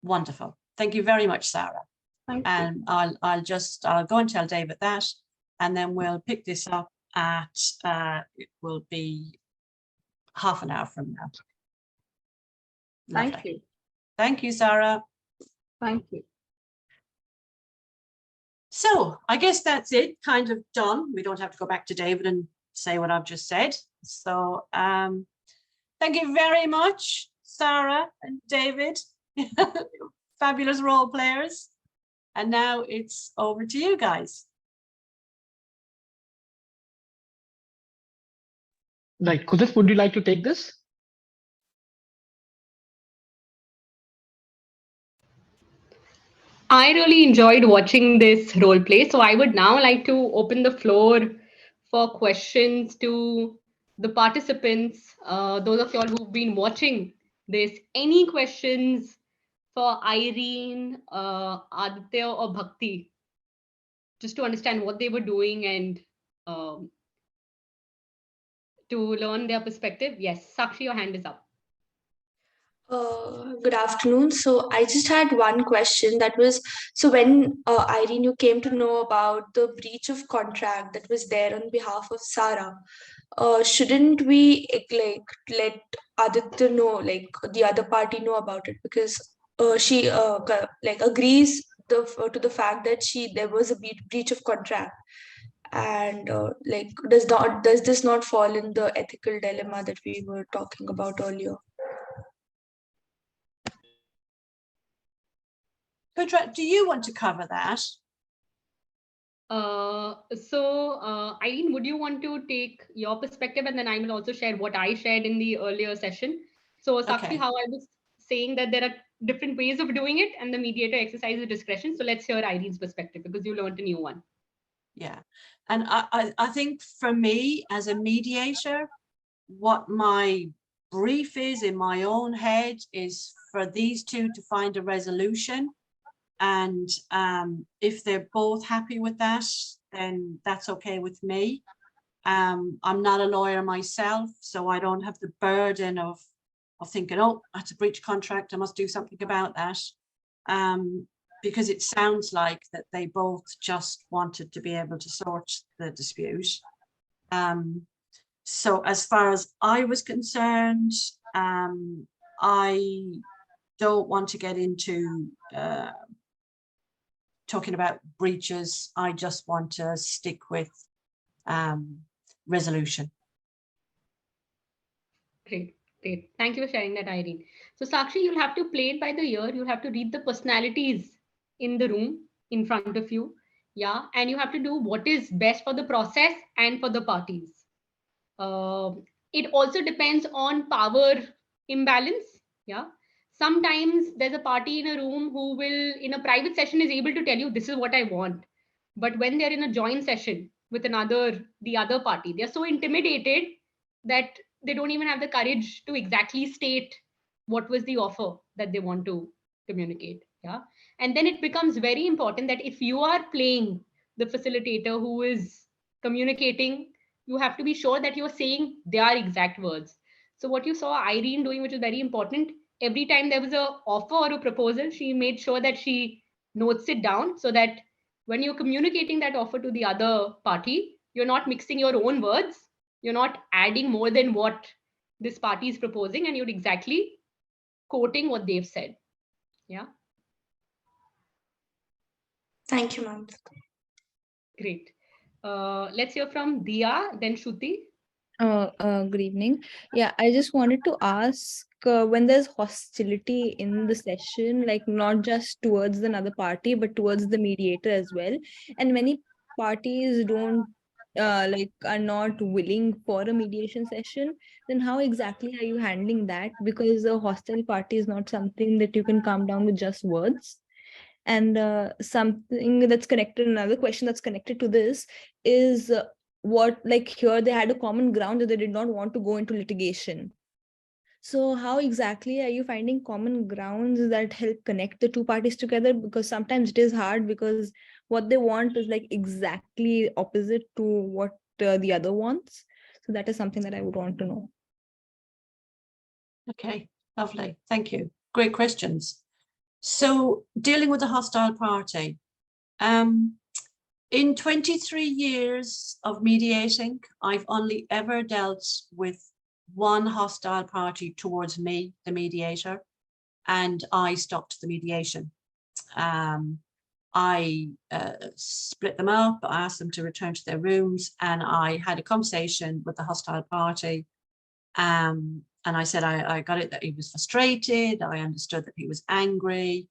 Wonderful. Thank you very much, Sarah.
Thank you.
And I'll go and tell David that, and then we'll pick this up at it will be half an hour from now.
Thank
Lovely.
you.
Thank you, Sarah.
Thank you.
So I guess that's it, kind of done. We don't have to go back to David and say what I've just said. So thank you very much, Sarah and David. Fabulous role players. And now it's over to you guys.
Right, Kudus, would you like to take this?
I really enjoyed watching this role play. So I would now like to open the floor for questions to the participants, those of y'all who've been watching this. Any questions for Irene, Aditya, or Bhakti? Just to understand what they were doing and to learn their perspective. Yes, Sakshi, your hand is up.
Good afternoon. So I just had one question that was, so when Irene, you came to know about the breach of contract that was there on behalf of Sarah, shouldn't we let Aditya know, like the other party know about it, because she like agrees to the fact that there was a breach of contract, and like does this not fall in the ethical dilemma that we were talking about earlier?
Kudra, do you want to cover that?
Irene, would you want to take your perspective, and then I will also share what I shared in the earlier session. So Sakshi,
Okay.
how I was saying that there are different ways of doing it and the mediator exercises discretion. So let's hear Irene's perspective because you learned a new one.
Yeah. And I think for me as a mediator, what my brief is in my own head is for these two to find a resolution. And if they're both happy with that, then that's okay with me. I'm not a lawyer myself, so I don't have the burden of thinking, oh, that's a breach of contract, I must do something about that. Because it sounds like that they both just wanted to be able to sort the dispute. So as far as I was concerned, I don't want to get into talking about breaches. I just want to stick with resolution.
Great. Thank you for sharing that, Irene. So Sakshi, you'll have to play it by the ear. You'll have to read the personalities in the room in front of you. Yeah. And you have to do what is best for the process and for the parties. It also depends on power imbalance. Yeah. Sometimes there's a party in a room who will, in a private session, is able to tell you, this is what I want. But when they're in a joint session with the other party, they're so intimidated that they don't even have the courage to exactly state what was the offer that they want to communicate. Yeah. And then it becomes very important that if you are playing the facilitator who is communicating, you have to be sure that you're saying their exact words. So what you saw Irene doing, which is very important, every time there was a offer or a proposal, she made sure that she notes it down so that when you're communicating that offer to the other party, you're not mixing your own words, you're not adding more than what this party is proposing, and you're exactly quoting what they've said. Yeah.
Thank you, ma'am.
Great. Let's hear from Dia, then Shruti.
Good evening. Yeah, I just wanted to ask when there's hostility in the session, like not just towards another party, but towards the mediator as well. And many parties don't are not willing for a mediation session, then how exactly are you handling that? Because a hostile party is not something that you can calm down with just words. And something that's connected, another question that's connected to this is what, like here they had a common ground that they did not want to go into litigation. So how exactly are you finding common grounds that help connect the two parties together? Because sometimes it is hard because what they want is like exactly opposite to what the other wants. So that is something that I would want to know.
Okay, lovely. Thank you. Great questions. So dealing with a hostile party. In 23 years of mediating, I've only ever dealt with one hostile party towards me, the mediator, and I stopped the mediation. I split them up, I asked them to return to their rooms, and I had a conversation with the hostile party. And I said, I got it that he was frustrated. I understood that he was angry.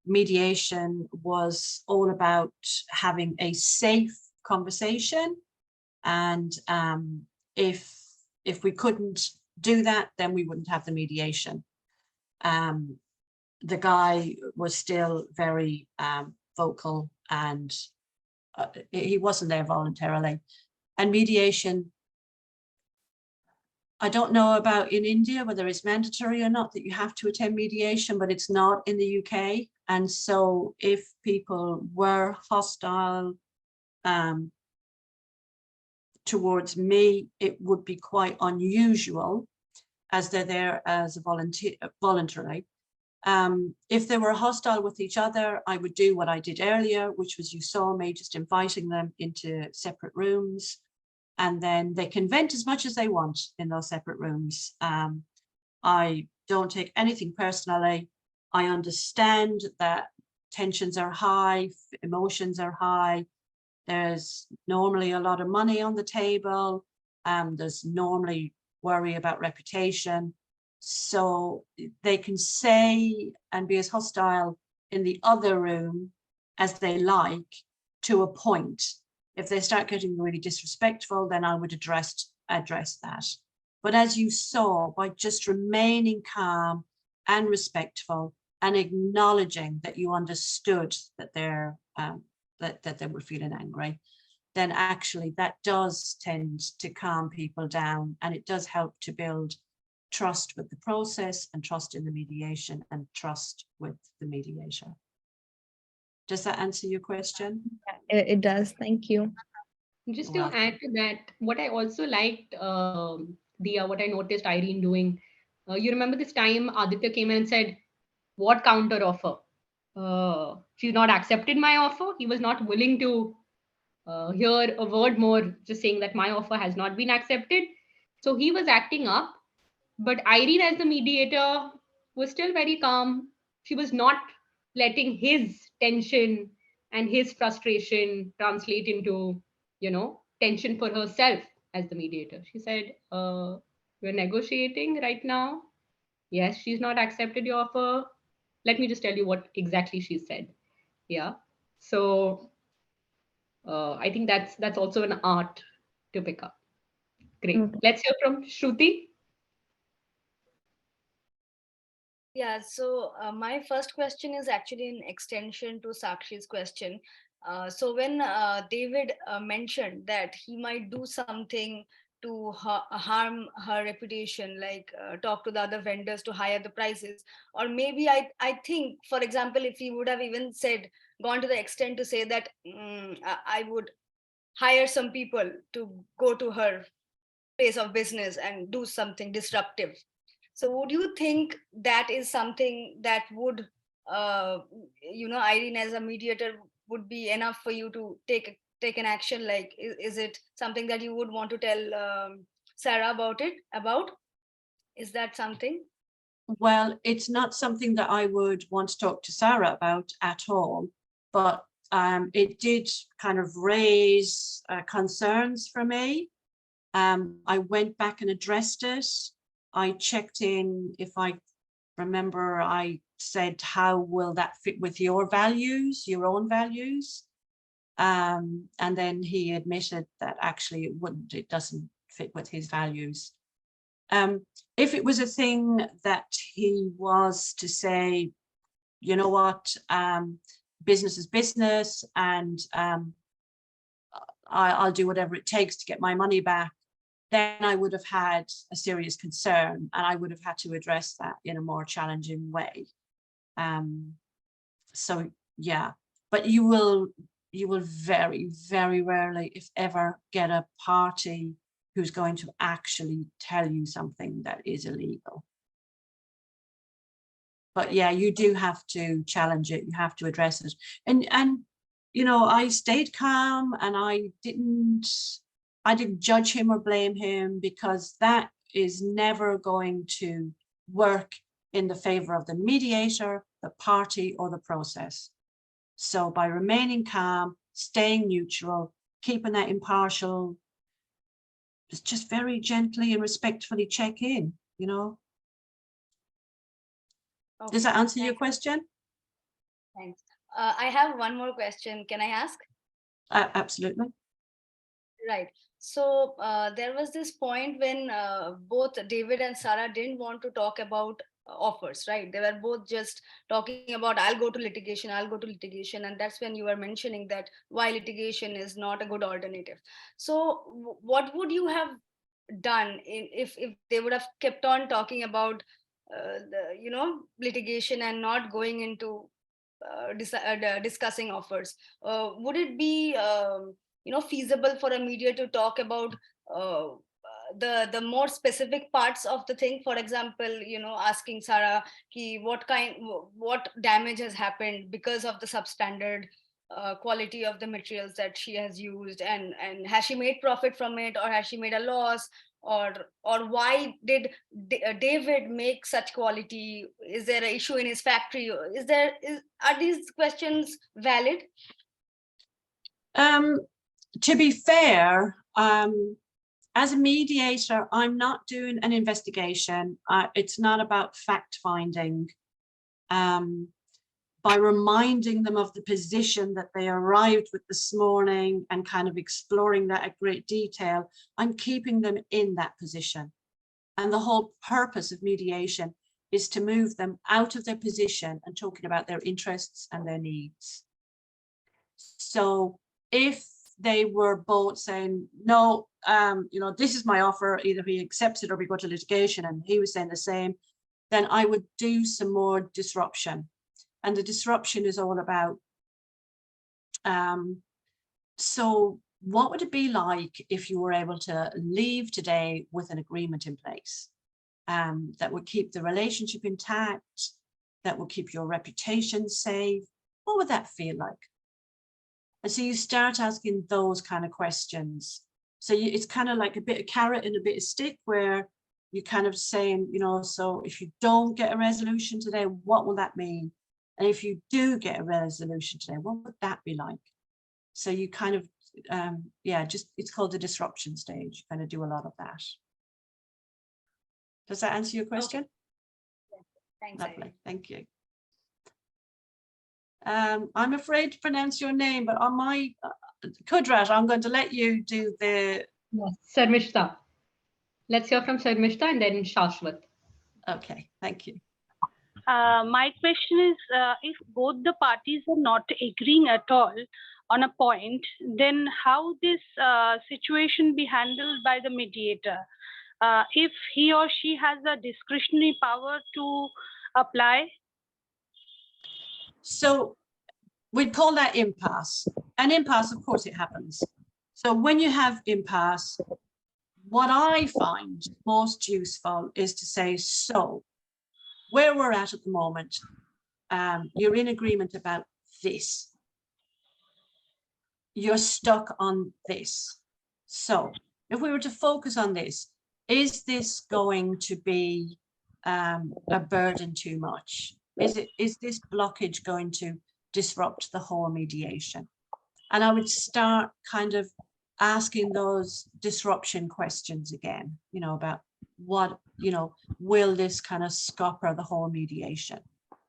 Mediation was all about having a safe conversation. And if we couldn't do that, then we wouldn't have the mediation. The guy was still very vocal, and he wasn't there voluntarily. And mediation, I don't know about in India, whether it's mandatory or not that you have to attend mediation, but it's not in the UK. And so if people were hostile towards me, it would be quite unusual. as they're there as a voluntary. If they were hostile with each other, I would do what I did earlier, which was, you saw me just inviting them into separate rooms, and then they can vent as much as they want in those separate rooms. I don't take anything personally. I understand that tensions are high, emotions are high. There's normally a lot of money on the table. There's normally worry about reputation. So they can say and be as hostile in the other room as they like, to a point. If they start getting really disrespectful, then I would address that. But as you saw, by just remaining calm and respectful and acknowledging that you understood that they're that they were feeling angry, then actually that does tend to calm people down, and it does help to build trust with the process and trust in the mediation and trust with the mediator. Does that answer your question?
It does. Thank you.
Just to
Welcome.
add to that, what I also liked, Dia, what I noticed Irene doing, you remember this time Aditya came in and said, what counter offer? She's not accepted my offer. He was not willing to hear a word more, just saying that my offer has not been accepted. So he was acting up, but Irene, as the mediator, was still very calm. She was not letting his tension and his frustration translate into, tension for herself as the mediator. She said, we're negotiating right now. Yes, she's not accepted your offer. Let me just tell you what exactly she said. Yeah. So I think that's also an art to pick up. Great.
Okay.
Let's hear from Shruti.
Yeah, so my first question is actually an extension to Sakshi's question. So when David mentioned that he might do something to harm her reputation, like talk to the other vendors to higher the prices, or maybe I think, for example, if he would have even gone to the extent to say that I would hire some people to go to her place of business and do something disruptive. So would you think that is something that would, Irene, as a mediator, would be enough for you to take an action? Like, is it something that you would want to tell Sarah about? Is that something?
Well, it's not something that I would want to talk to Sarah about at all, but it did kind of raise concerns for me. I went back and addressed it. I checked in, if I remember, I said, how will that fit with your values, your own values? And then he admitted that actually it doesn't fit with his values. If it was a thing that he was to say, you know what, business is business, and I'll do whatever it takes to get my money back, then I would have had a serious concern, and I would have had to address that in a more challenging way. So yeah, but you will very, very rarely, if ever, get a party who's going to actually tell you something that is illegal. But yeah, you do have to challenge it. You have to address it. And I stayed calm, and I didn't judge him or blame him, because that is never going to work in the favor of the mediator, the party, or the process. So by remaining calm, staying neutral, keeping that impartial, just very gently and respectfully check in,
Okay.
Does that answer your question?
Thanks. I have one more question. Can I ask?
Absolutely.
Right. So there was this point when both David and Sarah didn't want to talk about offers, right? They were both just talking about, I'll go to litigation. And that's when you were mentioning that why litigation is not a good alternative. So what would you have done if they would have kept on talking about litigation and not going into discussing offers? Would it be feasible for a mediator to talk about the more specific parts of the thing. For example, asking Sarah what damage has happened because of the substandard quality of the materials that she has used, and has she made profit from it, or has she made a loss, or why did David make such quality? Is there an issue in his factory? Are these questions valid?
To be fair, as a mediator, I'm not doing an investigation. It's not about fact finding. By reminding them of the position that they arrived with this morning and kind of exploring that at great detail, I'm keeping them in that position. And the whole purpose of mediation is to move them out of their position and talking about their interests and their needs. So if they were both saying, no, this is my offer, either he accepts it or we go to litigation, and he was saying the same, then I would do some more disruption. And the disruption is all about, so what would it be like if you were able to leave today with an agreement in place that would keep the relationship intact, that would keep your reputation safe? What would that feel like? And so you start asking those kind of questions. So it's kind of like a bit of carrot and a bit of stick, where you're kind of saying, so if you don't get a resolution today, what will that mean? And if you do get a resolution today, what would that be like? So you kind of, it's called the disruption stage. You kind of do a lot of that. Does that answer your question?
Okay. Thanks.
Lovely, thank you. I'm afraid to pronounce your name, but on my Kudrat, I'm going to let you do the...
Yes, Sarmishta. Let's hear from Sarmishta and then Shashwat.
Okay, thank you.
My question is, if both the parties are not agreeing at all on a point, then how this situation be handled by the mediator? If he or she has a discretionary power to apply?
So we'd call that impasse. An impasse, of course, it happens. So when you have impasse, what I find most useful is to say, so where we're at the moment, you're in agreement about this. You're stuck on this. So if we were to focus on this, is this going to be a burden too much? Is this blockage going to disrupt the whole mediation? And I would start kind of asking those disruption questions again, about what, will this kind of scupper the whole mediation?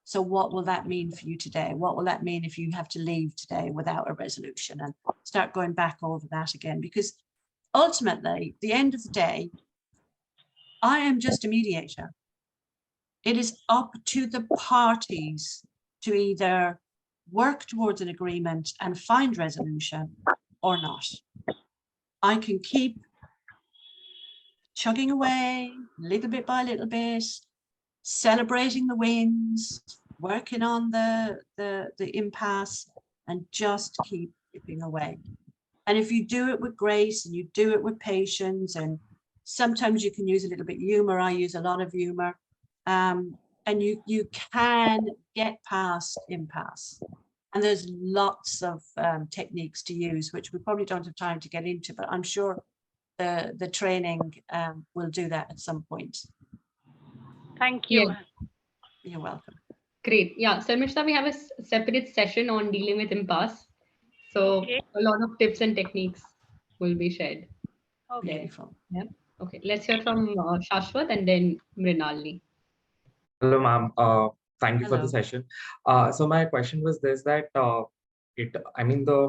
So what will that mean for you today? What will that mean if you have to leave today without a resolution? And start going back over that again, because ultimately, at the end of the day, I am just a mediator. It is up to the parties to either work towards an agreement and find resolution or not. I can keep chugging away little bit by little bit, celebrating the wins, working on the impasse, and just keep chipping away. And if you do it with grace and you do it with patience, and sometimes you can use a little bit of humor, I use a lot of humor, and you can get past impasse. And there's lots of techniques to use, which we probably don't have time to get into, but I'm sure the training will do that at some point.
Thank you.
Yeah.
You're welcome.
Great. Yeah, Sarmishta, we have a separate session on dealing with impasse. So
Okay.
a lot of tips and techniques will be shared.
Okay.
Beautiful.
Yeah. Okay. Let's hear from Shashwat and then Mrinalini.
Hello, ma'am. Thank you for
Hello.
the session. So my question was this, that the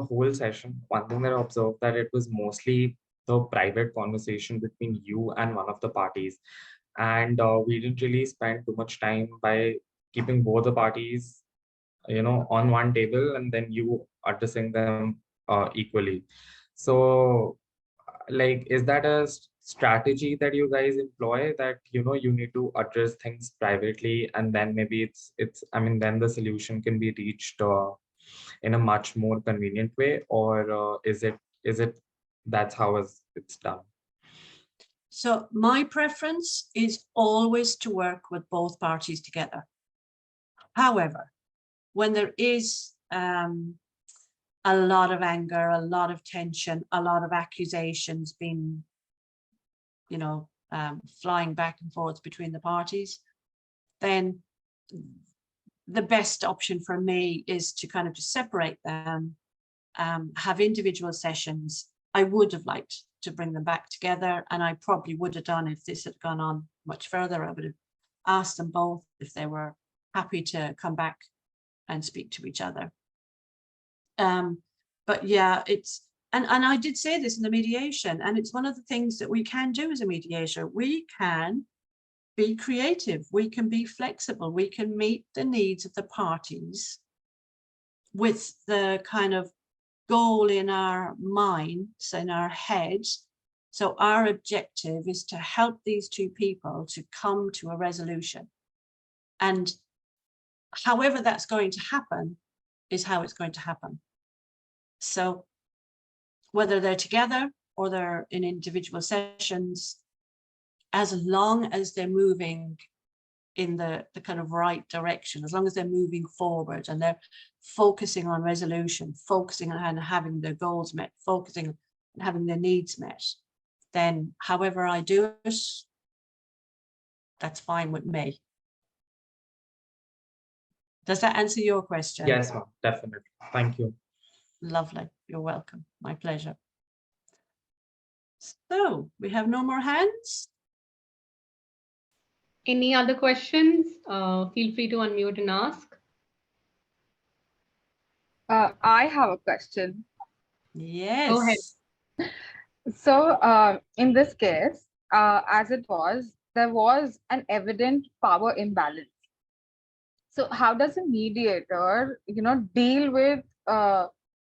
whole session, one thing that I observed, that it was mostly the private conversation between you and one of the parties. And we didn't really spend too much time by keeping both the parties, on one table, and then you addressing them equally. So, like, is that a strategy that you guys employ, that you need to address things privately, and then maybe then the solution can be reached in a much more convenient way, or is it that's how it's done?
So my preference is always to work with both parties together. However, when there is a lot of anger, a lot of tension, a lot of accusations being, flying back and forth between the parties, then the best option for me is to kind of just separate them, have individual sessions. I would have liked to bring them back together, and I probably would have done if this had gone on much further. I would have asked them both if they were happy to come back and speak to each other. But yeah, and I did say this in the mediation, and it's one of the things that we can do as a mediator. We can be creative, we can be flexible, we can meet the needs of the parties with the kind of goal in our minds, in our heads. So our objective is to help these two people to come to a resolution. And however that's going to happen is how it's going to happen. So whether they're together or they're in individual sessions, as long as they're moving in the kind of right direction, as long as they're moving forward and they're focusing on resolution, focusing on having their goals met, focusing on having their needs met, then however I do it, that's fine with me. Does that answer your question?
Yes, ma'am, definitely. Thank you.
Lovely. You're welcome. My pleasure. So we have no more hands.
Any other questions? Feel free to unmute and ask.
I have a question.
Yes.
Go ahead.
So in this case, as it was, there was an evident power imbalance. So how does a mediator, deal with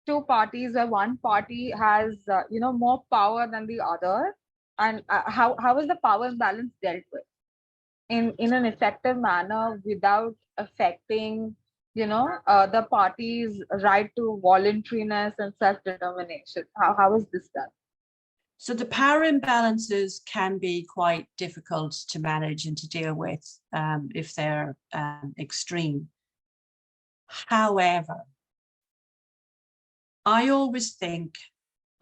two parties where one party has, more power than the other, and how is the power imbalance dealt with in an effective manner without affecting, the party's right to voluntariness and self-determination? How is this done?
So the power imbalances can be quite difficult to manage and to deal with if they're extreme. However, I always think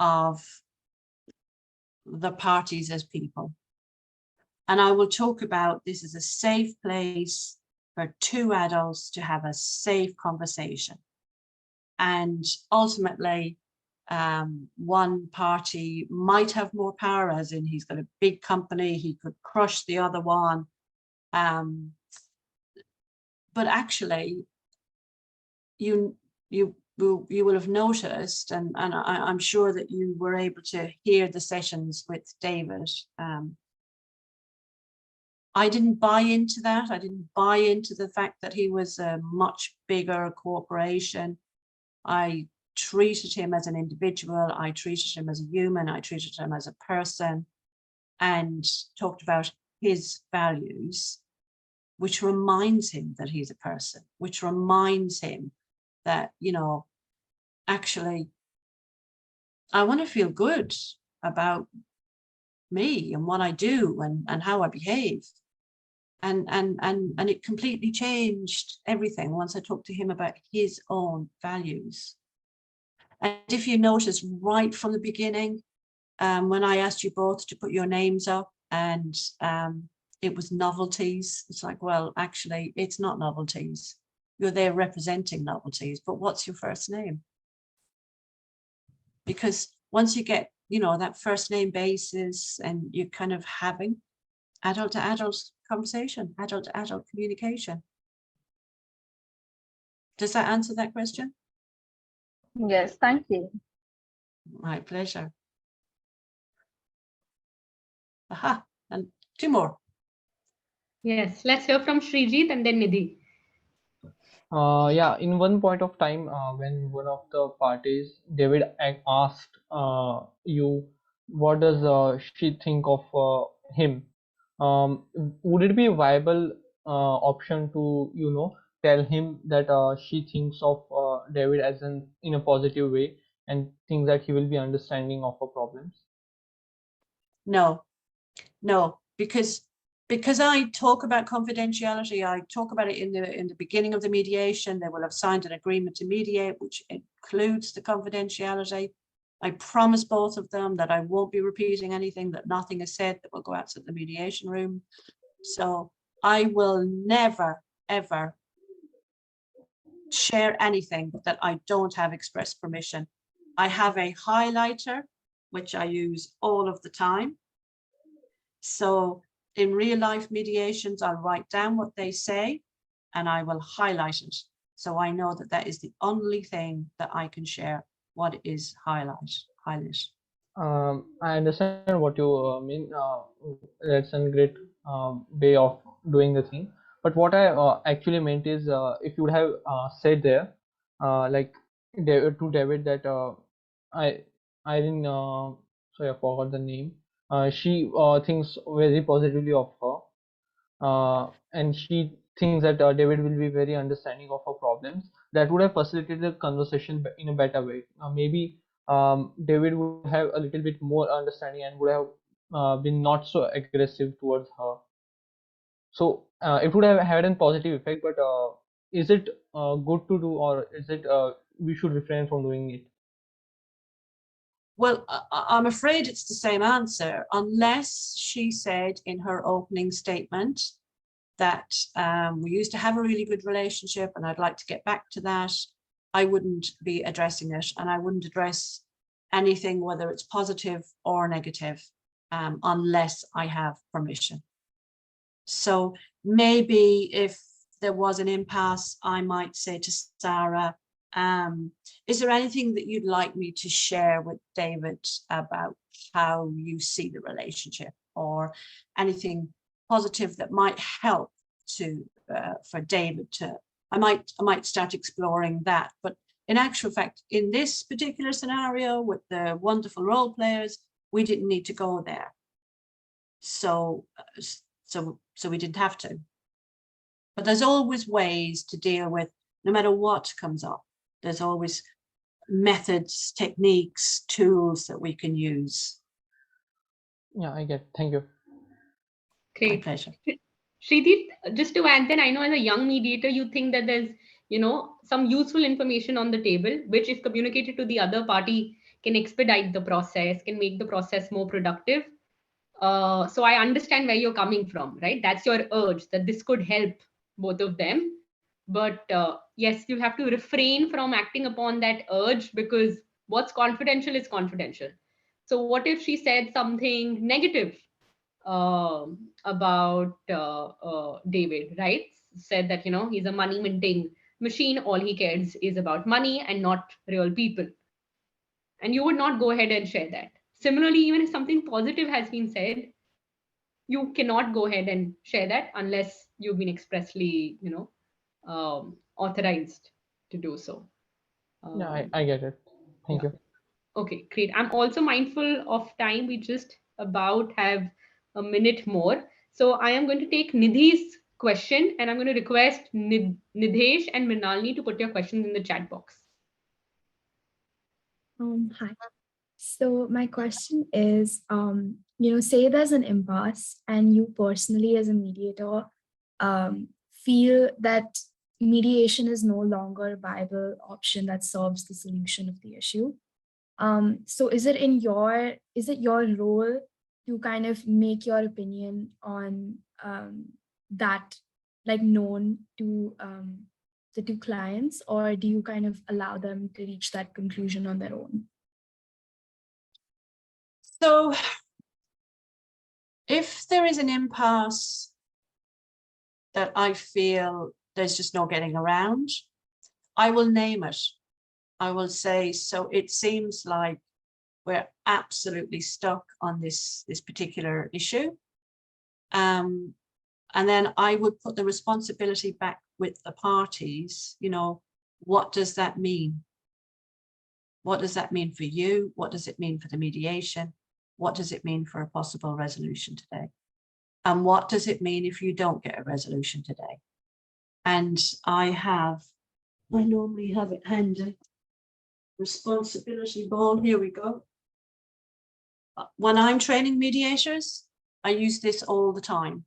of the parties as people. And I will talk about this as a safe place for two adults to have a safe conversation. And ultimately, one party might have more power, as in he's got a big company, he could crush the other one. But actually, you will have noticed, and I'm sure that you were able to hear the sessions with David. I didn't buy into that. I didn't buy into the fact that he was a much bigger corporation. I treated him as an individual. I treated him as a human. I treated him as a person, and talked about his values, which reminds him that he's a person, which reminds him that, actually, I want to feel good about me and what I do and how I behave. And it completely changed everything once I talked to him about his own values. And if you notice right from the beginning, when I asked you both to put your names up and it was novelties, it's like, well, actually, it's not novelties. You're there representing novelties, but what's your first name? Because once you get, that first name basis and you're kind of having adult to adult conversation, adult to adult communication. Does that answer that question?
Yes, thank you.
My pleasure. Aha, and two more.
Yes, let's hear from Srijit and then Nidhi.
Yeah, in one point of time, when one of the parties, David asked you, what does she think of him? Would it be a viable option to, tell him that she thinks of David as in a positive way and thinks that he will be understanding of her problems?
No, No, because I talk about confidentiality, I talk about it in the beginning of the mediation. They will have signed an agreement to mediate, which includes the confidentiality. I promise both of them that I won't be repeating anything, that nothing is said that will go out to the mediation room. So I will never, ever share anything that I don't have express permission. I have a highlighter, which I use all of the time. So in real life mediations, I'll write down what they say and I will highlight it. So I know that that is the only thing that I can share, what is highlight.
I understand what you mean. That's a great way of doing the thing. But what I actually meant is, if you would have said there, like to David, that Irene, sorry, I forgot the name. She thinks very positively of her, and she thinks that David will be very understanding of her problems. That would have facilitated the conversation in a better way. Maybe David would have a little bit more understanding and would have been not so aggressive towards her. So it would have had a positive effect. But is it good to do, or is it we should refrain from doing it?
Well, I'm afraid it's the same answer, unless she said in her opening statement that we used to have a really good relationship and I'd like to get back to that. I wouldn't be addressing it, and I wouldn't address anything, whether it's positive or negative, unless I have permission. So maybe if there was an impasse, I might say to Sarah, is there anything that you'd like me to share with David about how you see the relationship, or anything positive that might help to for David to, I might start exploring that. But in actual fact, in this particular scenario with the wonderful role players, we didn't need to go there. So we didn't have to. But there's always ways to deal with, no matter what comes up. There's always methods, techniques, tools that we can use.
Yeah, I get. Thank you.
Okay.
My pleasure.
Shreedhi, just to add, then I know as a young mediator, you think that there's, some useful information on the table, which if communicated to the other party can expedite the process, can make the process more productive. So I understand where you're coming from, right? That's your urge, that this could help both of them. But yes, you have to refrain from acting upon that urge, because what's confidential is confidential. So what if she said something negative about David, right? Said that, he's a money minting machine. All he cares is about money and not real people. And you would not go ahead and share that. Similarly, even if something positive has been said, you cannot go ahead and share that unless you've been expressly, authorized to do so.
Yeah, I get it. Thank you.
Okay, great. I'm also mindful of time. We just about have a minute more. So I am going to take Nidhi's question, and I'm going to request Nidhesh and Mrinalini to put your questions in the chat box.
Hi. So my question is, say there's an impasse and you personally as a mediator feel that mediation is no longer a viable option that solves the solution of the issue. So is it your role to kind of make your opinion on that like known to the two clients, or do you kind of allow them to reach that conclusion on their own?
So if there is an impasse that I feel there's just no getting around, I will name it. I will say, so it seems like we're absolutely stuck on this particular issue. And then I would put the responsibility back with the parties. What does that mean? What does that mean for you? What does it mean for the mediation? What does it mean for a possible resolution today? And what does it mean if you don't get a resolution today? And I normally have it handy. Responsibility ball, here we go. When I'm training mediators, I use this all the time.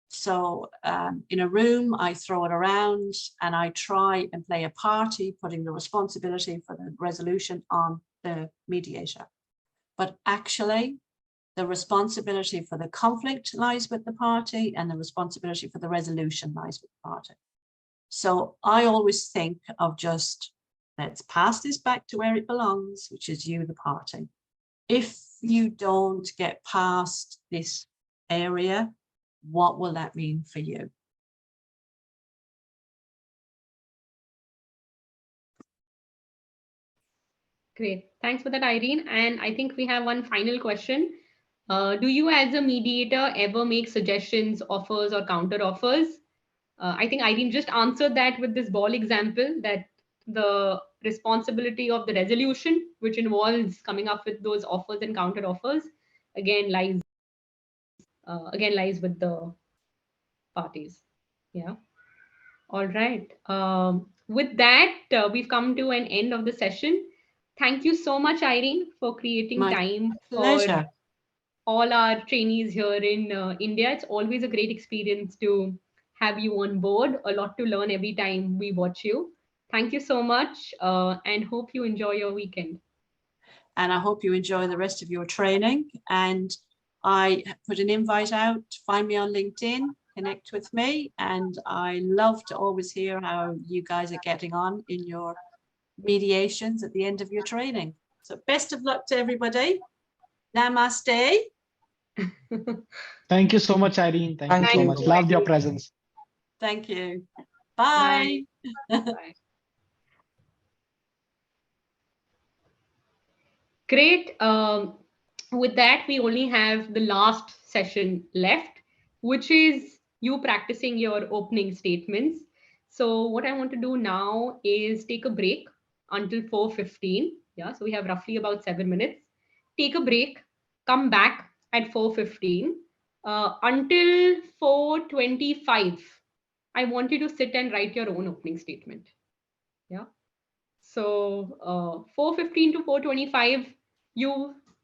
So in a room, I throw it around and I try and play a party, putting the responsibility for the resolution on the mediator. But actually, the responsibility for the conflict lies with the party and the responsibility for the resolution lies with the party. So I always think of just, let's pass this back to where it belongs, which is you, the party. If you don't get past this area, what will that mean for you?
Great. Thanks for that, Irene. And I think we have one final question. Do you as a mediator ever make suggestions, offers, or counter offers? I think Irene just answered that with this ball example, that the responsibility of the resolution, which involves coming up with those offers and counter offers, again lies with the parties. Yeah. All right. With that, we've come to an end of the session. Thank you so much, Irene, for creating
My
time
pleasure.
for all our trainees here in India. It's always a great experience to have you on board. A lot to learn every time we watch you. Thank you so much, and hope you enjoy your weekend.
And I hope you enjoy the rest of your training. And I put an invite out, find me on LinkedIn, connect with me. And I love to always hear how you guys are getting on in your mediations at the end of your training. So best of luck to everybody. Namaste.
Thank you so much, Irene. Thank you so much. Loved your presence.
Thank you. Bye.
Bye. Great. With that, we only have the last session left, which is you practicing your opening statements. So what I want to do now is take a break until 4:15. Yeah, so we have roughly about 7 minutes. Take a break, come back at 4:15. Until 4:25, I want you to sit and write your own opening statement. Yeah. So 4:15 to 4:25,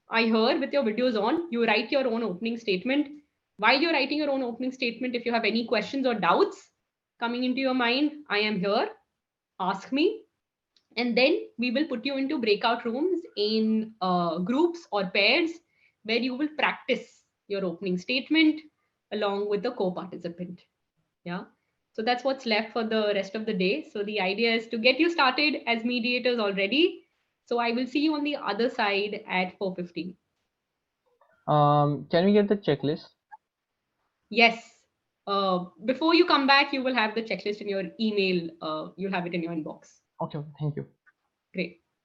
I heard with your videos on, you write your own opening statement. While you're writing your own opening statement, if you have any questions or doubts coming into your mind, I am here. Ask me. And then we will put you into breakout rooms in groups or pairs where you will practice your opening statement along with the co-participant. Yeah. So that's what's left for the rest of the day. So the idea is to get you started as mediators already. So I will see you on the other side at 4:15.
Can we get the checklist?
Yes. Before you come back, you will have the checklist in your email. You'll have it in your inbox.
Okay, thank you.
Great.